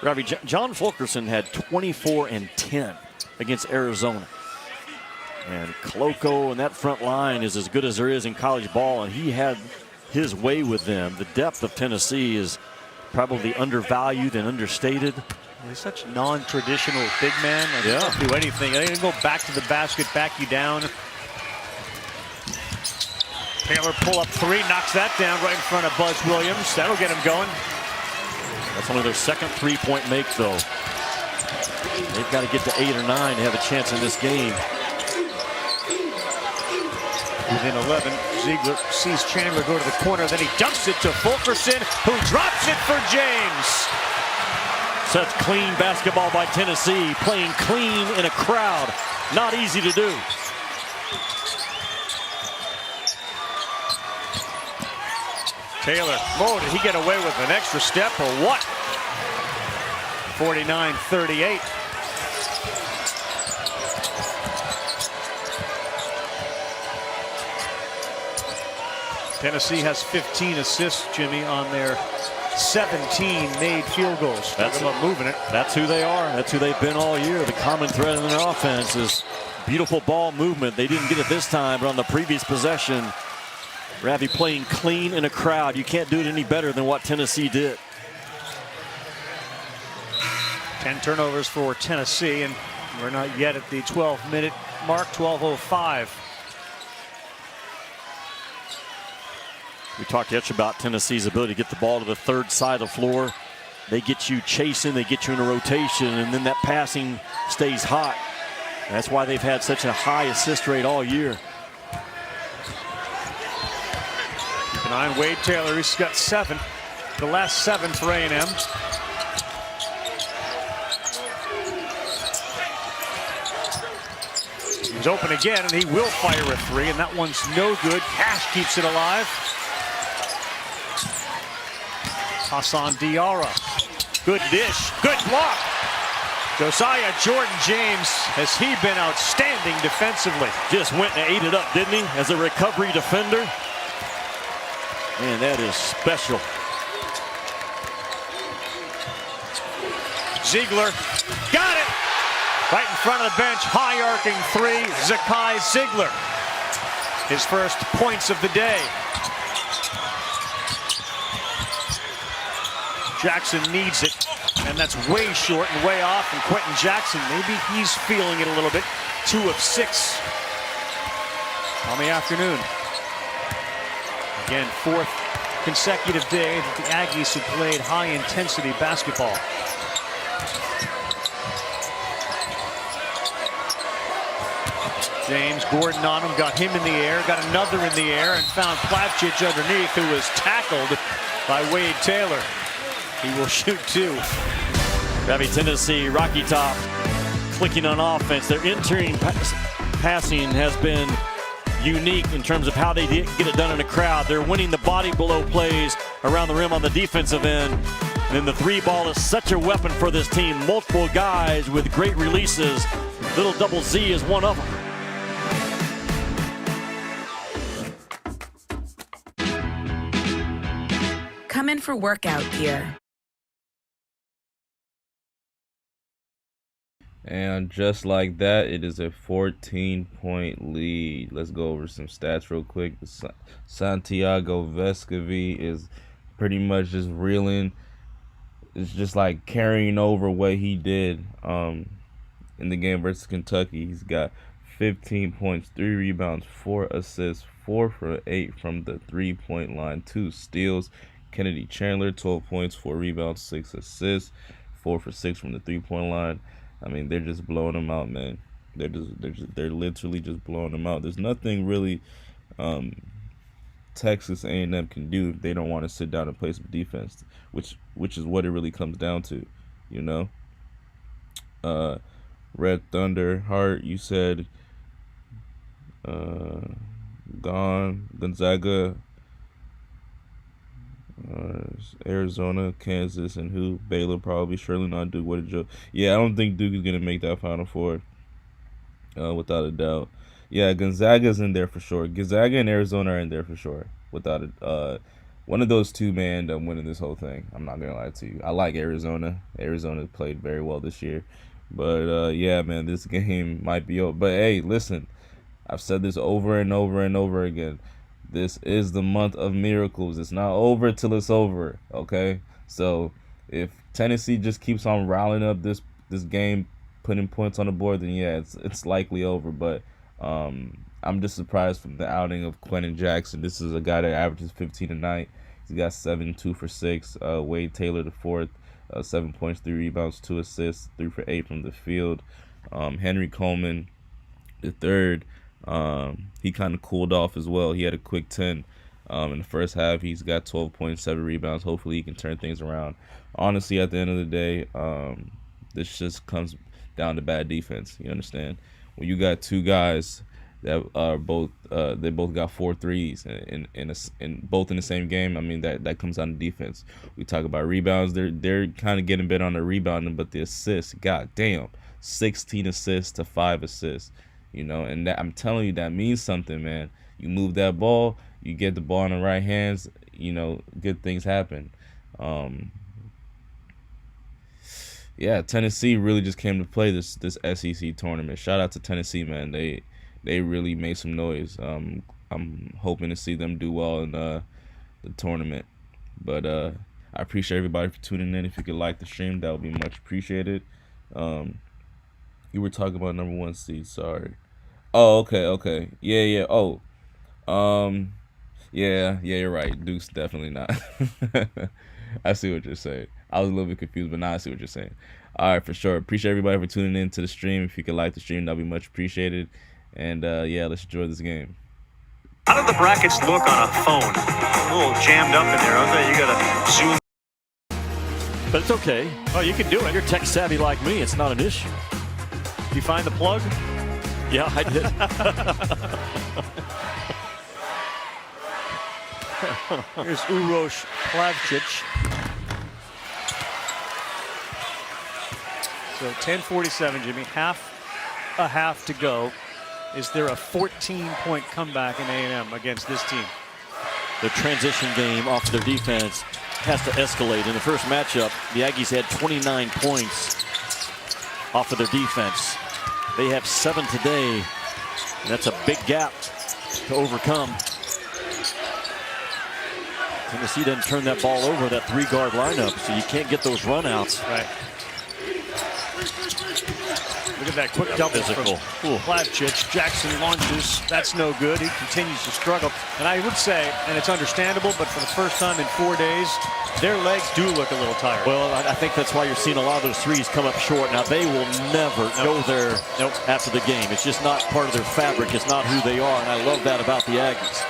Ravi, John Fulkerson had 24 and 10 against Arizona. And Koloko and that front line is as good as there is in college ball, and he had his way with them. The depth of Tennessee is probably undervalued and understated. He's such non-traditional big man. Yeah. They don't do anything. They can go back to the basket, back you down. Taylor pull-up 3, knocks that down right in front of Buzz Williams. That'll get him going. That's only their second three-point make, though. They've got to get to 8 or 9 to have a chance in this game. Within 11, Ziegler sees Chandler go to the corner, then he dumps it to Fulkerson, who drops it for James. Such clean basketball by Tennessee, playing clean in a crowd. Not easy to do. Taylor, did he get away with an extra step or what? 49-38. Tennessee has 15 assists, Jimmy, on their 17 made field goals. That's about moving it. That's who they are. That's who they've been all year. The common thread in their offense is beautiful ball movement. They didn't get it this time, but on the previous possession, Ravi playing clean in a crowd. You can't do it any better than what Tennessee did. 10 turnovers for Tennessee, and we're not yet at the 12-minute mark, 12:05. We talked yesterday about Tennessee's ability to get the ball to the third side of the floor. They get you chasing, they get you in a rotation, and then that passing stays hot. That's why they've had such a high assist rate all year. Keep an eye on Wade Taylor. He's got 7. The last 7 for A&M. He's open again, and he will fire a 3, and that one's no good. Cash keeps it alive. Hassan Diarra. Good dish. Good block. Josiah Jordan-James, has he been outstanding defensively? Just went and ate it up, didn't he? As a recovery defender. Man, that is special. Ziegler got it. Right in front of the bench, high arcing 3, Zakai Ziegler. His first points of the day. Jackson needs it, and that's way short and way off. And Quentin Jackson, maybe he's feeling it a little bit. 2 of 6 on the afternoon. Again, 4th consecutive day that the Aggies have played high-intensity basketball. James Gordon on him, got him in the air, got another in the air, and found Plavcic underneath, who was tackled by Wade Taylor. He will shoot 2. Ravi, Tennessee, Rocky Top, clicking on offense. Their entering passing has been unique in terms of how they get it done in a crowd. They're winning the body below plays around the rim on the defensive end. And then the 3 ball is such a weapon for this team. Multiple guys with great releases. Little Double Z is one of them. Come in for workout gear. And just like that, it is a 14-point lead. Let's go over some stats real quick. Santiago Vescovi is pretty much just reeling. It's just like carrying over what he did in the game versus Kentucky. He's got 15 points, 3 rebounds, 4 assists, 4 for 8 from the 3-point line, 2 steals. Kennedy Chandler, 12 points, 4 rebounds, 6 assists, 4 for 6 from the 3-point line. I mean, they're just blowing them out, man. They're literally just blowing them out. There's nothing really Texas A&M can do if they don't want to sit down and play some defense, which is what it really comes down to, you know. Red Thunder, Hart, you said Gonzaga. Arizona, Kansas, and who? Baylor probably. Surely not Duke. What a joke. Yeah, I don't think Duke is going to make that Final Four. Without a doubt. Yeah, Gonzaga's in there for sure. Gonzaga and Arizona are in there for sure. Without a one of those two may end up winning this whole thing. I'm not gonna lie to you. I like Arizona. Arizona played very well this year. But yeah, man, this game might be over. But hey, listen, I've said this over and over and over again. This is the month of miracles. It's not over till it's over. Okay? So if Tennessee just keeps on riling up this game, putting points on the board, then yeah, it's likely over. But I'm just surprised from the outing of Quentin Jackson. This is a guy that averages 15 a night. He's got 7, 2 for 6. Wade Taylor, the fourth, 7 points, 3 rebounds, 2 assists, 3 for 8 from the field. Henry Coleman, the third, he kind of cooled off as well. He had a quick 10 in the first half. He's got 12.7 rebounds. Hopefully he can turn things around. Honestly, at the end of the day, this just comes down to bad defense. You understand? When you got two guys that are both they both got 4 threes in both in the same game, I mean that comes down to defense. We talk about rebounds, they're kind of getting better on the rebounding, but the assists, god damn, 16 assists to 5 assists, you know, and that, I'm telling you, that means something, man. You move that ball, you get the ball in the right hands, you know, good things happen. Yeah, Tennessee really just came to play this SEC tournament. Shout out to Tennessee, man. They really made some noise. I'm hoping to see them do well in the tournament. But I appreciate everybody for tuning in. If you could like the stream, that would be much appreciated. You were talking about number 1 seed. Sorry. Oh, okay. Yeah. Oh, yeah. You're right. Duke's definitely not. I see what you're saying. I was a little bit confused, but now I see what you're saying. All right, for sure. Appreciate everybody for tuning in to the stream. If you could like the stream, that'd be much appreciated. And yeah, let's enjoy this game. How did the brackets look on a phone? A little jammed up in there. Okay, you gotta zoom. But it's okay. Oh, you can do it. You're tech savvy like me. It's not an issue. Did you find the plug? Yeah, I did. Here's Uroš Plavšić. So 10:47, Jimmy. A half to go. Is there a 14-point comeback in A&M against this team? The transition game off their defense has to escalate. In the first matchup, the Aggies had 29 points off of their defense. They have 7 today. And that's a big gap to overcome. Tennessee doesn't turn that ball over, that 3-guard lineup, so you can't get those runouts. Right. Look at that quick double from Plavšić. Jackson launches. That's no good. He continues to struggle. And I would say, and it's understandable, but for the first time in 4 days, their legs do look a little tired. Well, I think that's why you're seeing a lot of those threes come up short. Now, they will never go there after the game. It's just not part of their fabric. It's not who they are, and I love that about the Aggies.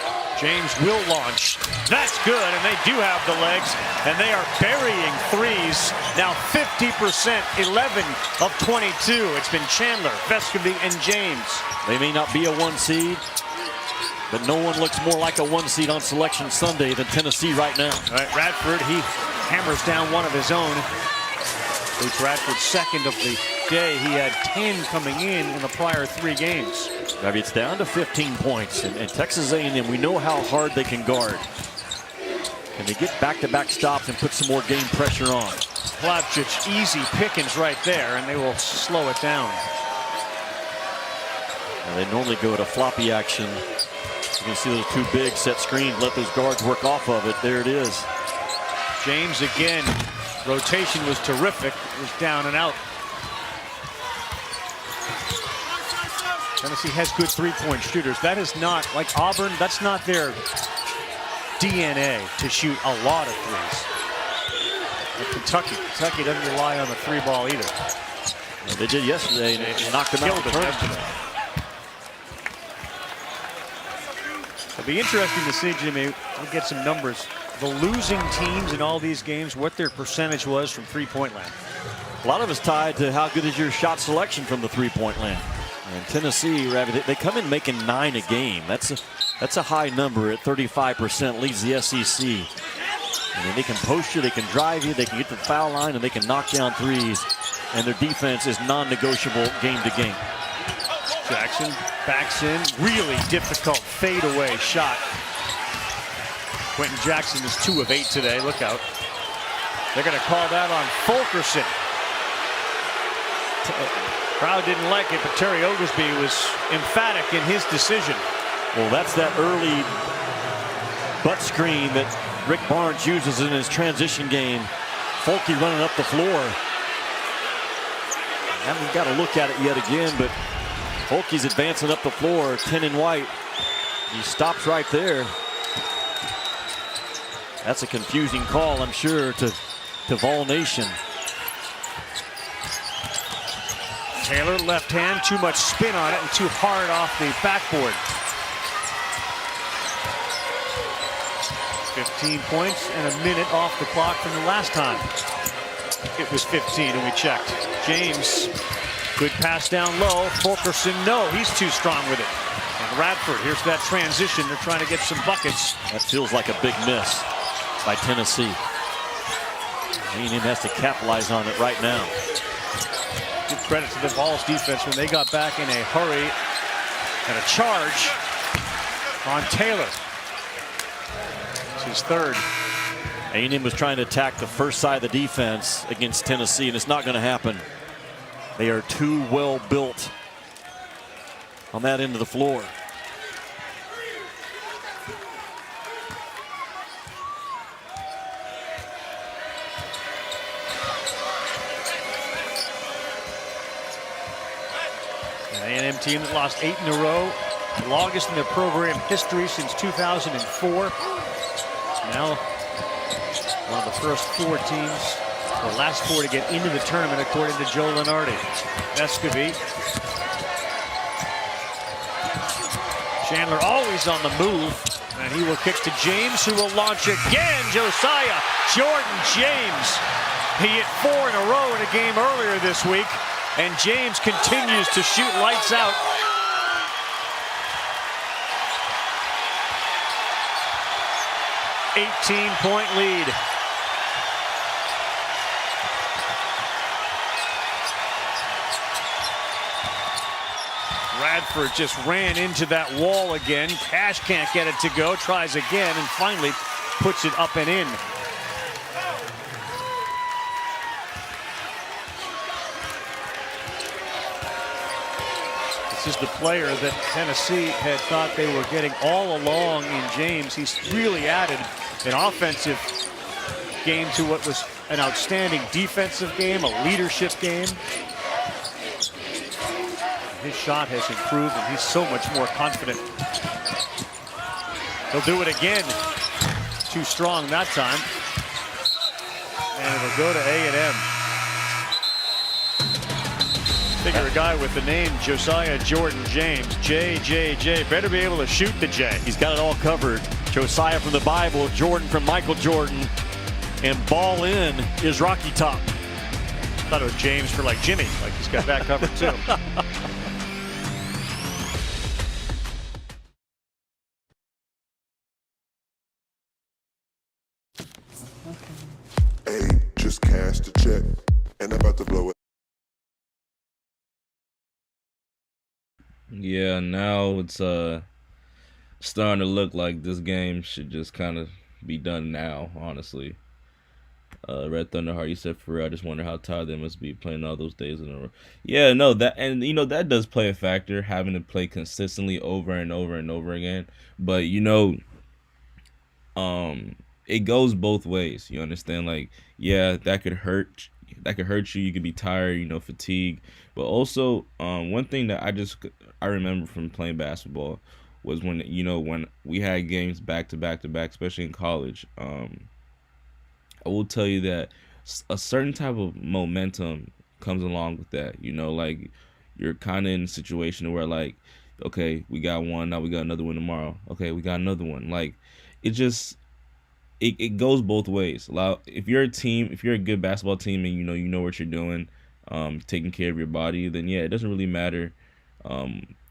James will launch. That's good, and they do have the legs, and they are burying threes. Now 50%, 11 of 22. It's been Chandler, Vescovi, and James. They may not be a 1 seed, but no one looks more like a 1 seed on Selection Sunday than Tennessee right now. All right, Radford, he hammers down one of his own. It's Radford's second of the day. He had 10 coming in the prior 3 games. I mean, it's down to 15 points, and Texas A&M, we know how hard they can guard. Can they get back-to-back stops and put some more game pressure on? Plavšić, easy pickings right there, and they will slow it down. Now they normally go to floppy action. You can see those 2 big set screens, let those guards work off of it. There it is. James again. Rotation was terrific. It was down and out. Tennessee has good 3-point shooters. That is not, like Auburn, that's not their DNA to shoot a lot of threes. But Kentucky doesn't rely on the 3-ball either. Well, they did yesterday and knocked them out. It'll be interesting to see, Jimmy. We'll get some numbers. The losing teams in all these games, what their percentage was from 3-point land. A lot of it's tied to how good is your shot selection from the 3-point land. And Tennessee, they come in making 9 a game. That's a high number at 35%, leads the SEC. And then they can post you, they can drive you, they can get to the foul line, and they can knock down threes. And their defense is non-negotiable game to game. Jackson backs in. Really difficult fadeaway shot. Quentin Jackson is 2 of 8 today. Look out. They're going to call that on Fulkerson. Crowd didn't like it, but Terry Oglesby was emphatic in his decision. Well, that's that early butt screen that Rick Barnes uses in his transition game. Fulke running up the floor. Haven't got to look at it yet again, but Fulke's advancing up the floor, 10 in white. He stops right there. That's a confusing call, I'm sure, to Vol Nation. Taylor, left hand, too much spin on it and too hard off the backboard. 15 points and a minute off the clock from the last time. It was 15 and we checked. James, good pass down low. Fulkerson, no, he's too strong with it. And Radford, here's that transition. They're trying to get some buckets. That feels like a big miss by Tennessee. A&M has to capitalize on it right now. Give credit to the Vols defense when they got back in a hurry and a charge on Taylor. It's his third. A&M was trying to attack the first side of the defense against Tennessee, and it's not going to happen. They are too well built on that end of the floor. An A&M team that lost 8 in a row, the longest in their program history since 2004. Now, one of the first 4 teams, or last 4 to get into the tournament, according to Joe Lenardi. Escovy. Chandler always on the move, and he will kick to James, who will launch again. Josiah Jordan James. He hit 4 in a row in a game earlier this week, and James continues to shoot lights out. $18-point lead. Radford just ran into that wall again. Cash can't get it to go, tries again, and finally puts it up and in. This is the player that Tennessee had thought they were getting all along in James. He's really added an offensive game to what was an outstanding defensive game, a leadership game. His shot has improved, and he's so much more confident. He'll do it again. Too strong that time. And it'll go to A&M. Figure a guy with the name Josiah Jordan James, JJJ, better be able to shoot the J. He's got it all covered. Josiah from the Bible, Jordan from Michael Jordan, and ball in is Rocky Top. I thought it was James for like Jimmy, like he's got that covered too. Hey, just cashed a check, and I'm about to blow it. Yeah, now it's starting to look like this game should just kind of be done now, honestly. Red Thunderheart, you said for real, I just wonder how tired they must be playing all those days in a row. Yeah, no, that, and you know, that does play a factor, having to play consistently over and over and over again. But you know, it goes both ways. You understand? Like, yeah, that could hurt. That could hurt you. You could be tired, you know, fatigue. But also, one thing that I remember from playing basketball was when, you know, when we had games back to back to back, especially in college. I will tell you that a certain type of momentum comes along with that. You know, like, you're kind of in a situation where, like, okay, we got one, now we got another one tomorrow. Okay, we got another one. Like, it just, it goes both ways. If you're a team, if you're a good basketball team and you know what you're doing, taking care of your body, then yeah, it doesn't really matter,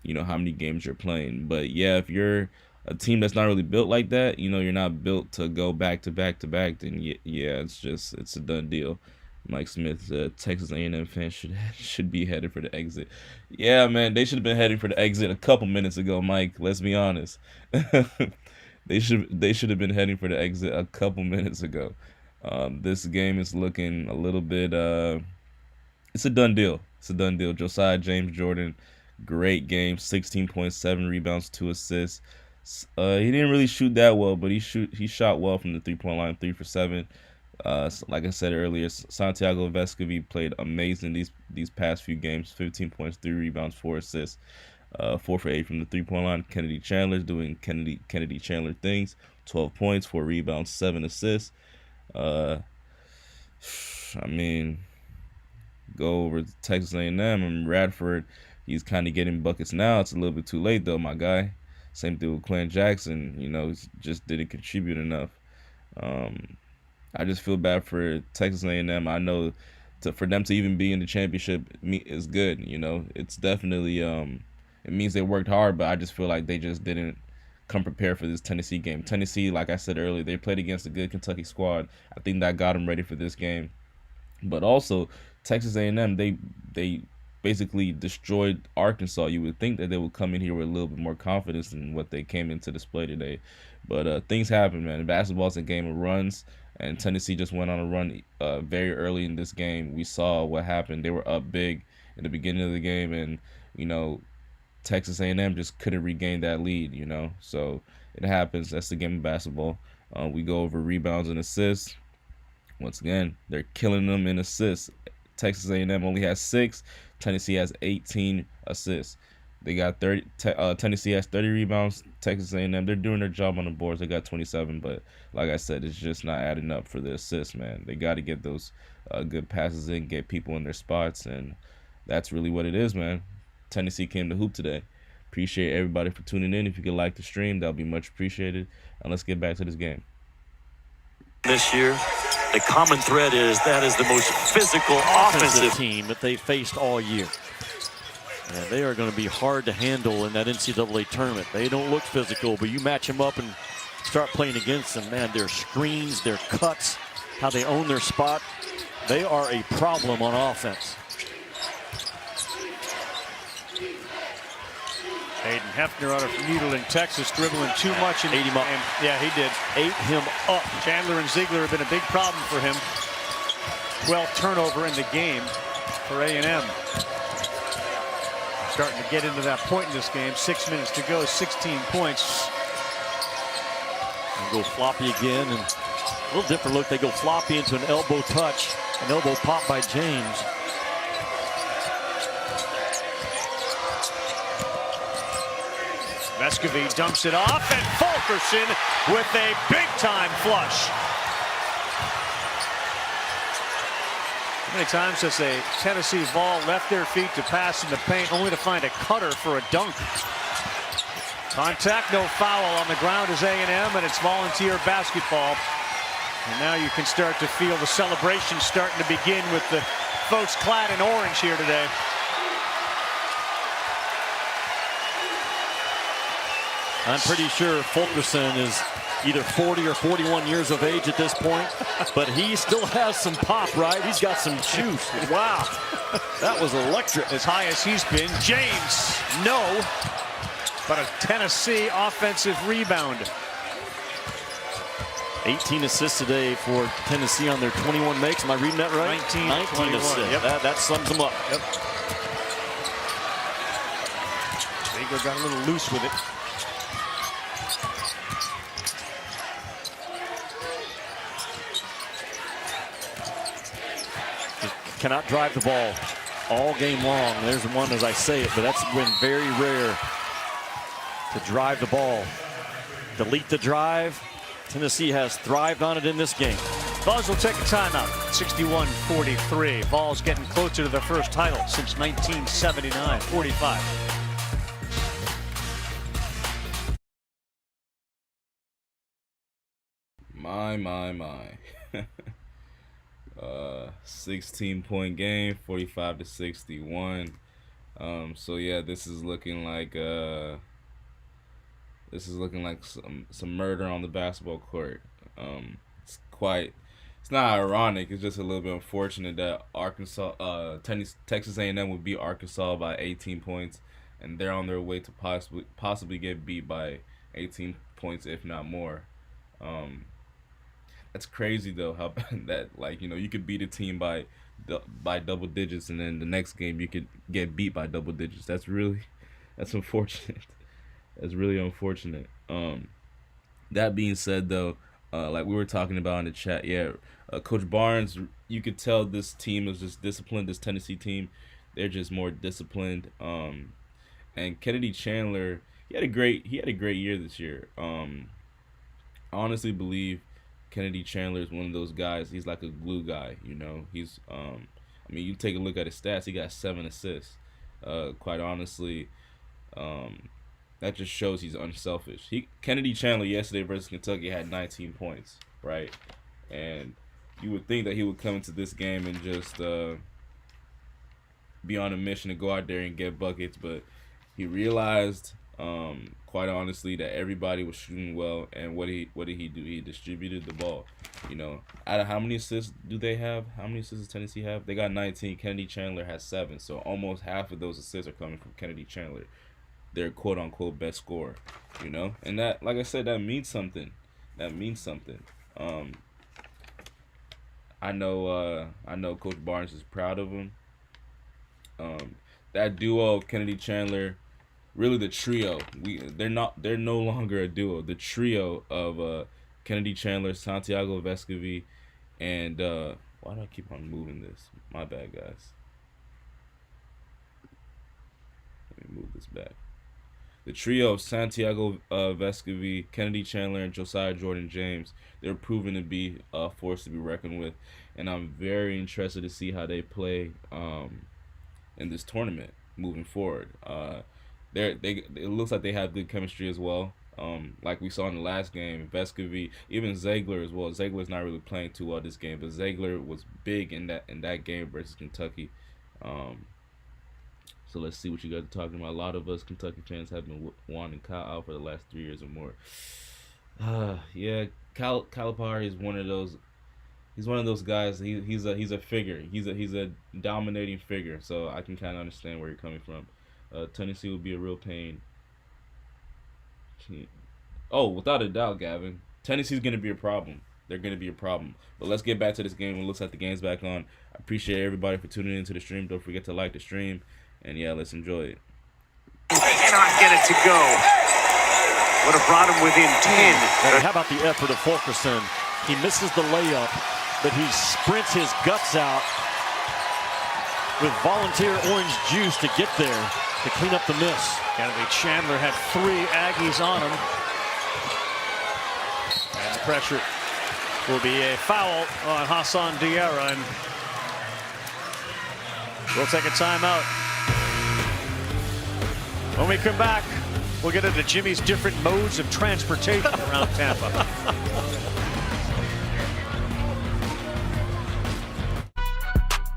you know, how many games you're playing. But yeah, if you're a team that's not really built like that, you know, you're not built to go back to back to back, then yeah, it's a done deal. Mike Smith, Texas A&M fan, should be headed for the exit. Yeah, man, they should have been heading for the exit a couple minutes ago, Mike. Let's be honest. They should have been heading for the exit a couple minutes ago. This game is looking a little bit. It's a done deal. It's a done deal. Josiah James Jordan, great game. 16.7 rebounds, 2 assists. He didn't really shoot that well, but he shot well from the 3-point line, 3 for 7. Like I said earlier, Santiago Vescovi played amazing these past few games. 15 points, 3 rebounds, 4 assists. 4 for 8 from the 3-point line. Kennedy Chandler doing Kennedy Chandler things. 12 points, 4 rebounds, 7 assists. I mean, go over to Texas A&M and Radford. He's kind of getting buckets now. It's a little bit too late though, my guy. Same thing with Quinn Jackson. You know, he just didn't contribute enough. I just feel bad for Texas A&M. I know for them to even be in the championship is good. You know, it's definitely it means they worked hard, but I just feel like they just didn't come prepared for this Tennessee game. Tennessee, like I said earlier, they played against a good Kentucky squad. I think that got them ready for this game. But also, Texas A&M, they basically destroyed Arkansas. You would think that they would come in here with a little bit more confidence than what they came into display today. But things happen, man. Basketball's a game of runs, and Tennessee just went on a run very early in this game. We saw what happened. They were up big in the beginning of the game, and, you know, Texas A&M just couldn't regain that lead, you know. So it happens. That's the game of basketball. We go over rebounds and assists. Once again, they're killing them in assists. Texas A&M only has 6. Tennessee has 18 assists. They got 30. Tennessee has 30 rebounds. Texas A&M, they're doing their job on the boards. They got 27, but like I said, it's just not adding up for the assists, man. They got to get those good passes in, get people in their spots, and that's really what it is, man. Tennessee came to hoop today. Appreciate everybody for tuning in. If you could like the stream, that would be much appreciated. And let's get back to this game. This year, the common thread is that is the most physical offensive team that they faced all year. And they are going to be hard to handle in that NCAA tournament. They don't look physical, but you match them up and start playing against them, man, their screens, their cuts, how they own their spot, they are a problem on offense. Hayden Hefner out of Needle in Texas, dribbling too much and ate him up. And, yeah, he did. Ate him up. Chandler and Ziegler have been a big problem for him. 12th turnover in the game for A&M. Starting to get into that point in this game. 6 minutes to go, 16 points. And go floppy again, and a little different look. They go floppy into an elbow touch, an elbow pop by James. Vescovi dumps it off, and Fulkerson with a big-time flush. How many times has a Tennessee Vol left their feet to pass in the paint, only to find a cutter for a dunk? Contact, no foul on the ground is A&M, and it's volunteer basketball. And now you can start to feel the celebration starting to begin with the folks clad in orange here today. I'm pretty sure Fulkerson is either 40 or 41 years of age at this point, but he still has some pop, right? He's got some juice. Wow, that was electric. As high as he's been. James, no, but a Tennessee offensive rebound. 18 assists today for Tennessee on their 21 makes. Am I reading that right? 19 assists. Yep. That sums them up. Yep. Ziegler got a little loose with it. Cannot drive the ball all game long. There's one as I say it, but that's been very rare to drive the ball. Delete the drive. Tennessee has thrived on it in this game. Vols will take a timeout. 61-43. Vols getting closer to their first title since 1979. 45. My. 16-point game, 45-61. So yeah, this is looking like This is looking like some murder on the basketball court. It's not ironic. It's just a little bit unfortunate that Texas A&M would beat Arkansas by 18 points, and they're on their way to possibly get beat by 18 points, if not more. That's crazy though. How that you could beat a team by double digits, and then the next game you could get beat by double digits. That's unfortunate. That's really unfortunate. That being said, though, like we were talking about in the chat, Coach Barnes, you could tell this team is just disciplined. This Tennessee team, they're just more disciplined. And Kennedy Chandler, he had a great year this year. I honestly believe Kennedy Chandler is one of those guys. He's like a glue guy, you know. He's you take a look at his stats. He got 7 assists. Quite honestly, that just shows he's unselfish. Kennedy Chandler yesterday versus Kentucky had 19 points, right? And you would think that he would come into this game and just be on a mission to go out there and get buckets, but he realized, quite honestly, that everybody was shooting well. And what did he do? He distributed the ball. You know, out of how many assists do they have? How many assists does Tennessee have? They got 19. Kennedy Chandler has 7. So almost half of those assists are coming from Kennedy Chandler, their quote unquote best scorer. You know, and that, like I said, that means something. That means something. I know Coach Barnes is proud of him. That duo of Kennedy Chandler, really the trio. They're no longer a duo. The trio of Kennedy Chandler, Santiago Vescovi, and why do I keep on moving this? My bad, guys. Let me move this back. The trio of Santiago Vescovi, Kennedy Chandler, and Josiah Jordan-James, they're proven to be a force to be reckoned with, and I'm very interested to see how they play in this tournament moving forward. It looks like they have good chemistry as well. Like we saw in the last game, Vescovi, even Ziegler as well. Ziegler's not really playing too well this game, but Ziegler was big in that game versus Kentucky. So let's see what you guys are talking about. A lot of us Kentucky fans have been wanting Ncaa out for the last 3 years or more. Calipari is one of those. He's one of those guys. He's a figure. He's a dominating figure. So I can kind of understand where you're coming from. Tennessee will be a real pain. Oh, without a doubt, Gavin. Tennessee's gonna be a problem. They're gonna be a problem. But let's get back to this game. It looks like the game's back on. I appreciate everybody for tuning into the stream. Don't forget to like the stream. And yeah, let's enjoy it. Cannot get it to go. Would have brought him within 10. And how about the effort of Fulkerson? He misses the layup, but he sprints his guts out with volunteer orange juice to get there to clean up the miss. Kennedy Chandler had 3 Aggies on him. And the pressure will be a foul on Hassan Diarra, and we'll take a timeout. When we come back, we'll get into Jimmy's different modes of transportation around Tampa.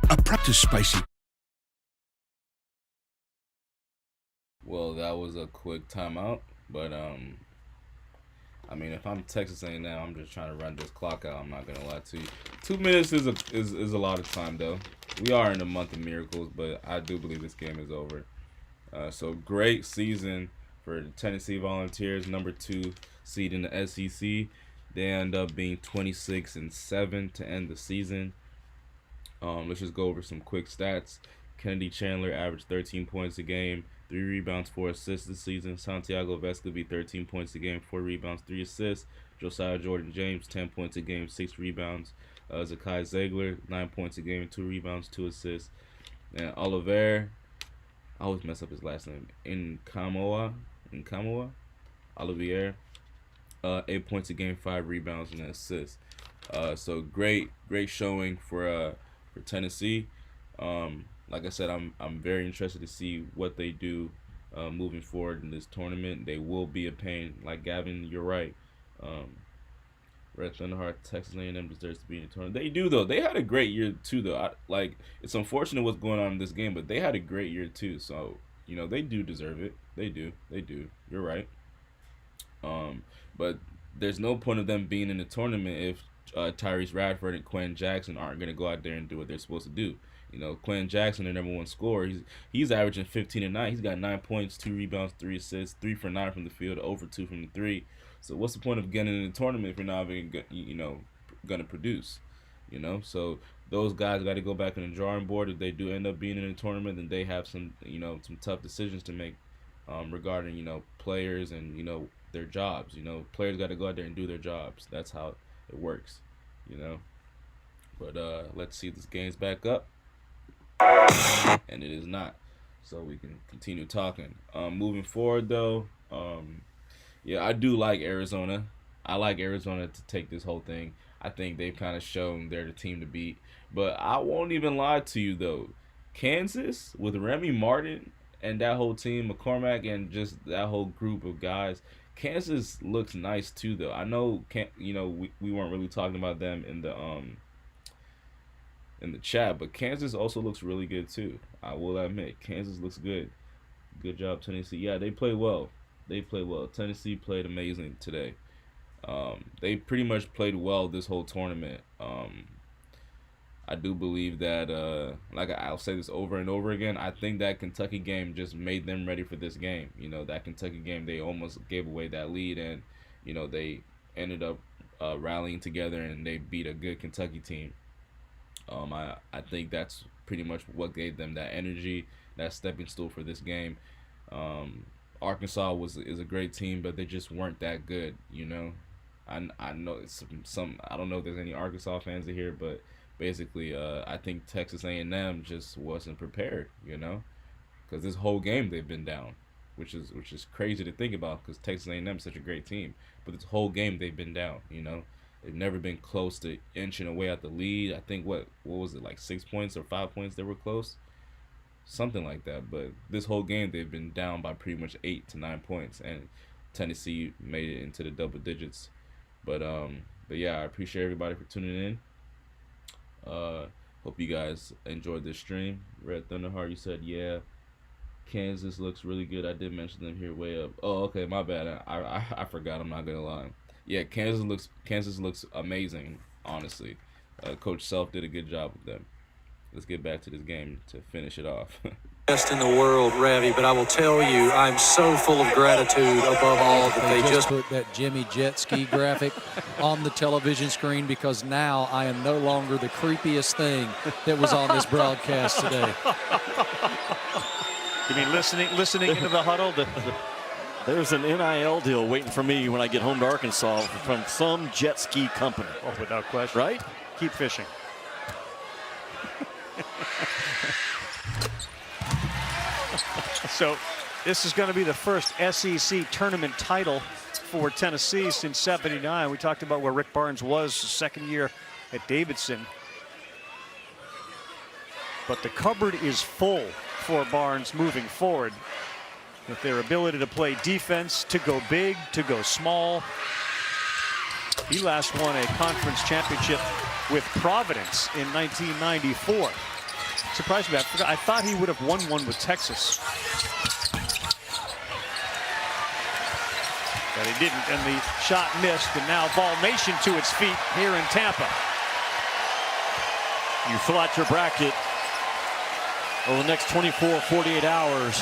A practice spicy. Well, that was a quick timeout, but I mean, if I'm Texas A&M, I'm just trying to run this clock out. I'm not gonna lie to you. 2 minutes is a lot of time, though. We are in the month of miracles, but I do believe this game is over. So great season for the Tennessee Volunteers, number 2 seed in the SEC. They end up being 26-7 to end the season. Let's just go over some quick stats. Kennedy Chandler averaged 13 points a game, 3 rebounds, 4 assists this season. Santiago Vescovi, 13 points a game, 4 rebounds, 3 assists. Josiah Jordan-James, 10 points a game, 6 rebounds. Zakai Ziegler, 9 points a game, 2 rebounds, 2 assists. And Olivier, I always mess up his last name. Ncaa, Olivier, 8 points a game, 5 rebounds, and an assist. So great showing for Tennessee. Like I said, I'm very interested to see what they do moving forward in this tournament. They will be a pain. Like Gavin, you're right. Red Thunderheart, Texas A&M deserves to be in the tournament. They do, though. They had a great year too, though. It's unfortunate what's going on in this game, but they had a great year too. So they do deserve it. They do. You're right. But there's no point of them being in the tournament if Tyrese Radford and Quinn Jackson aren't going to go out there and do what they're supposed to do. You know, Quinn Jackson, their #1 scorer, he's averaging 15 a night. He's got 9 points, 2 rebounds, 3 assists, 3 for 9 from the field, 0 for 2 from the 3. So what's the point of getting in the tournament if you're not even going to produce? You know, so those guys got to go back on the drawing board. If they do end up being in the tournament, then they have some tough decisions to make regarding players and their jobs. Players got to go out there and do their jobs. That's how it works. But let's see if this game's back up, and it is not. So we can continue talking. Moving forward though, yeah, I do like Arizona. I like Arizona to take this whole thing. I think they've kind of shown they're the team to beat. But I won't even lie to you, though. Kansas, with Remy Martin and that whole team, McCormack, and just that whole group of guys, Kansas looks nice, too, though. I know, we weren't really talking about them in the chat, but Kansas also looks really good, too. I will admit, Kansas looks good. Good job, Tennessee. Yeah, they play well. Tennessee played amazing today. They pretty much played well this whole tournament. I do believe that, I'll say this over and over again, I think that Kentucky game just made them ready for this game. That Kentucky game, they almost gave away that lead, and, they ended up rallying together, and they beat a good Kentucky team. I think that's pretty much what gave them that energy, that stepping stool for this game. Arkansas is a great team, but they just weren't that good, I know I don't know if there's any Arkansas fans in here, but basically I think Texas A&M just wasn't prepared, because this whole game they've been down, which is crazy to think about, because Texas A&M is such a great team, but this whole game they've been down. They've never been close to inching away at the lead. I think what was it, like 6 points or 5 points they were close, something like that. But this whole game they've been down by pretty much 8 to 9 points, and Tennessee made it into the double digits. But yeah, I appreciate everybody for tuning in. Hope you guys enjoyed this stream. Red Thunderheart, you said yeah. Kansas looks really good. I did mention them here way up. Oh, okay, my bad. I forgot. I'm not gonna lie. Yeah, Kansas looks amazing. Honestly, Coach Self did a good job with them. Let's get back to this game to finish it off. Best in the world, Ravi, but I will tell you, I'm so full of gratitude above all that they just put that Jimmy jet ski graphic on the television screen, because now I am no longer the creepiest thing that was on this broadcast today. You mean listening into the huddle? There's an NIL deal waiting for me when I get home to Arkansas from some jet ski company. Oh, without question. Right? Keep fishing. So this is going to be the first SEC tournament title for Tennessee since '79. We talked about where Rick Barnes was second year at Davidson. But the cupboard is full for Barnes moving forward, with their ability to play defense, to go big, to go small. He last won a conference championship with Providence in 1994. Surprised me. I thought he would have won one with Texas. But he didn't, and the shot missed, and now Ball Nation to its feet here in Tampa. You fill out your bracket over the next 24, 48 hours.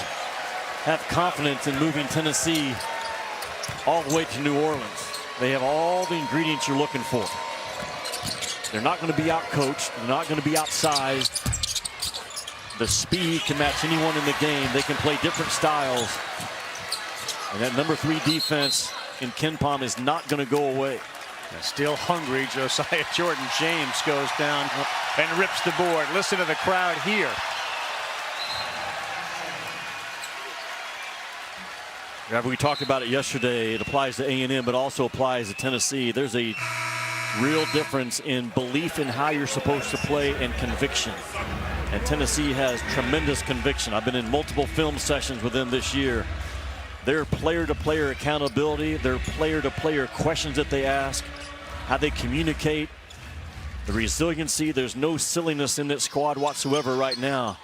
Have confidence in moving Tennessee all the way to New Orleans. They have all the ingredients you're looking for. They're not going to be outcoached. They're not going to be outsized. The speed can match anyone in the game. They can play different styles. And that number 3 defense in KenPom is not going to go away. And still hungry, Josiah Jordan-James goes down and rips the board. Listen to the crowd here. We talked about it yesterday. It applies to A&M, but also applies to Tennessee. There's a real difference in belief in how you're supposed to play and conviction. And Tennessee has tremendous conviction. I've been in multiple film sessions with them this year. Their player-to-player accountability, their player-to-player questions that they ask, how they communicate, the resiliency. There's no silliness in that squad whatsoever right now.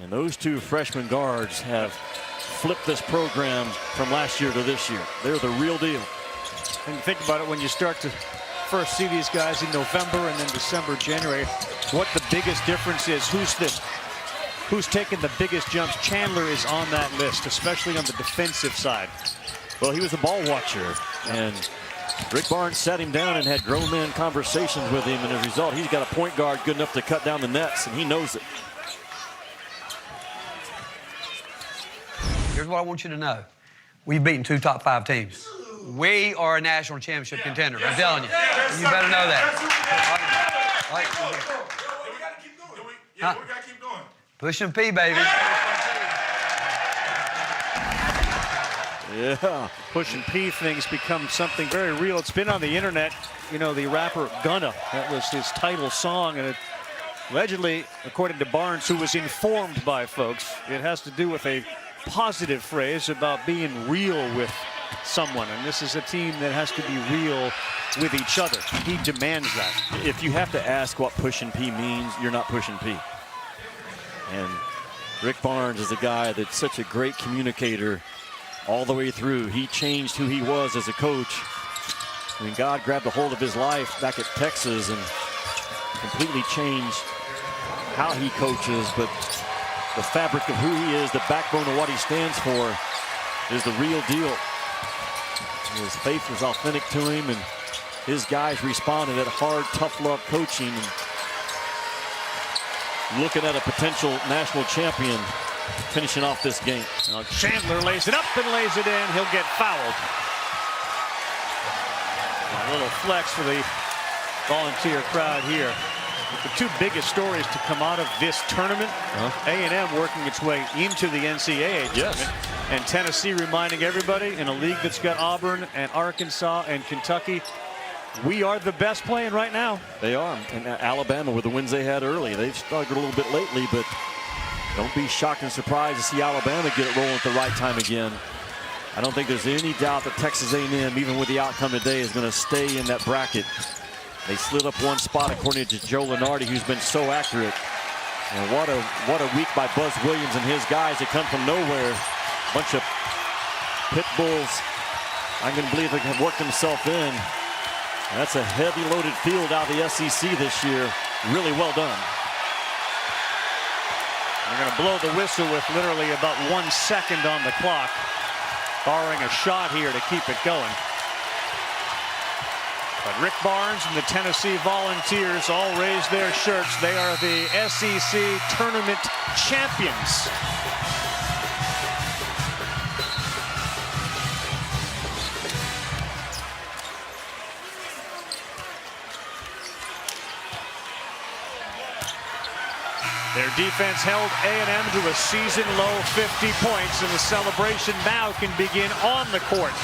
And those 2 freshman guards have flip this program from last year to this year. They're the real deal. And think about it, when you start to first see these guys in November and then December, January, what the biggest difference is, who's taken the biggest jumps. Chandler is on that list, especially on the defensive side. Well, he was a ball watcher, and Rick Barnes sat him down and had grown man conversations with him, and as a result, he's got a point guard good enough to cut down the nets, and he knows it. Here's what I want you to know. We've beaten 2 top 5 teams. We are a national championship contender. I'm telling you. You better know that. We got to keep going. We got to keep going. Push and P, baby. Yeah, push and P things become something very real. It's been on the internet. You know, the rapper Gunna, that was his title song, and it allegedly, according to Barnes, who was informed by folks, it has to do with a positive phrase about being real with someone, and this is a team that has to be real with each other. He demands that. If you have to ask what push and P means, you're not pushing P. And Rick Barnes is a guy that's such a great communicator all the way through. He changed who he was as a coach. I mean, God grabbed a hold of his life back at Texas and completely changed how he coaches, but the fabric of who he is, the backbone of what he stands for, is the real deal. His faith was authentic to him, and his guys responded at hard, tough love coaching. And looking at a potential national champion finishing off this game. Now Chandler lays it up and lays it in. He'll get fouled. A little flex for the Volunteer crowd here. The 2 biggest stories to come out of this tournament, A&M working its way into the Ncaa tournament, and Tennessee reminding everybody, in a league that's got Auburn and Arkansas and Kentucky, we are the best playing right now. They are. And Alabama, with the wins they had early, they've struggled a little bit lately, but don't be shocked and surprised to see Alabama get it rolling at the right time again. I don't think there's any doubt that Texas A&M, even with the outcome today, is going to stay in that bracket. They slid up 1 spot according to Joe Lunardi, who's been so accurate. And what a week by Buzz Williams and his guys that come from nowhere. Bunch of pit bulls. I'm going to believe they have worked themselves in. And that's a heavy loaded field out of the SEC this year. Really well done. They're going to blow the whistle with literally about 1 second on the clock, barring a shot here to keep it going. But Rick Barnes and the Tennessee Volunteers all raise their shirts. They are the SEC tournament champions. Their defense held A&M to a season-low 50 points, and the celebration now can begin on the court.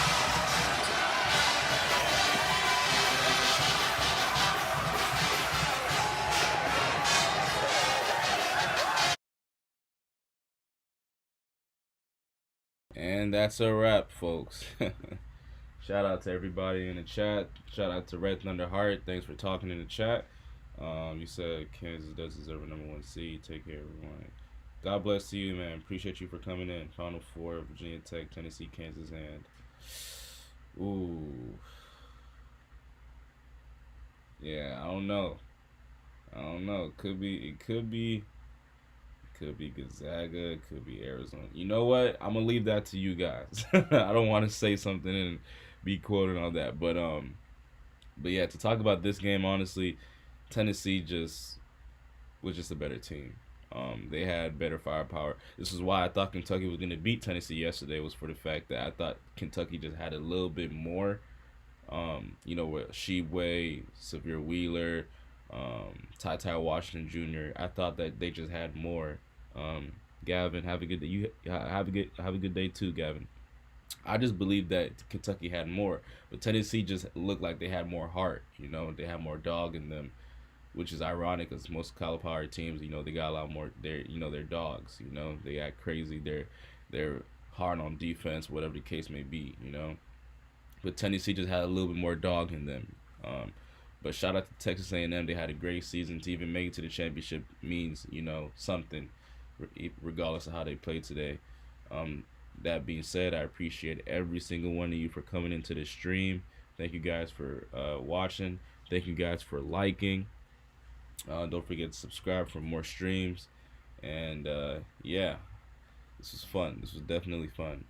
And that's a wrap, folks. Shout out to everybody in the chat. Shout out to Red Thunder Heart. Thanks for talking in the chat. You said Kansas does deserve a #1 seed. Take care, everyone. God bless you, man. Appreciate you for coming in. Final 4, Virginia Tech, Tennessee, Kansas, and ooh, yeah, I don't know. It could be Gonzaga. It could be Arizona. You know what? I'm gonna leave that to you guys. I don't want to say something and be quoted on that, but yeah, to talk about this game, honestly, Tennessee was just a better team. They had better firepower. This is why I thought Kentucky was going to beat Tennessee yesterday, was for the fact that I thought Kentucky just had a little bit more. With Shebway, Severe Wheeler, Ty Washington Jr. I thought that they just had more. Gavin, have a good day. You have a good day too, Gavin. I just believe that Kentucky had more, but Tennessee just looked like they had more heart. They had more dog in them, which is ironic because most college power teams, they got a lot more. They're dogs. They act crazy. They're hard on defense, whatever the case may be. But Tennessee just had a little bit more dog in them. But shout out to Texas A&M. They had a great season. To even make it to the championship means something, regardless of how they played today. that being said, I appreciate every single one of you for coming into this stream. Thank you guys for watching. Thank you guys for liking. Don't forget to subscribe for more streams. And yeah, this was fun. This was definitely fun.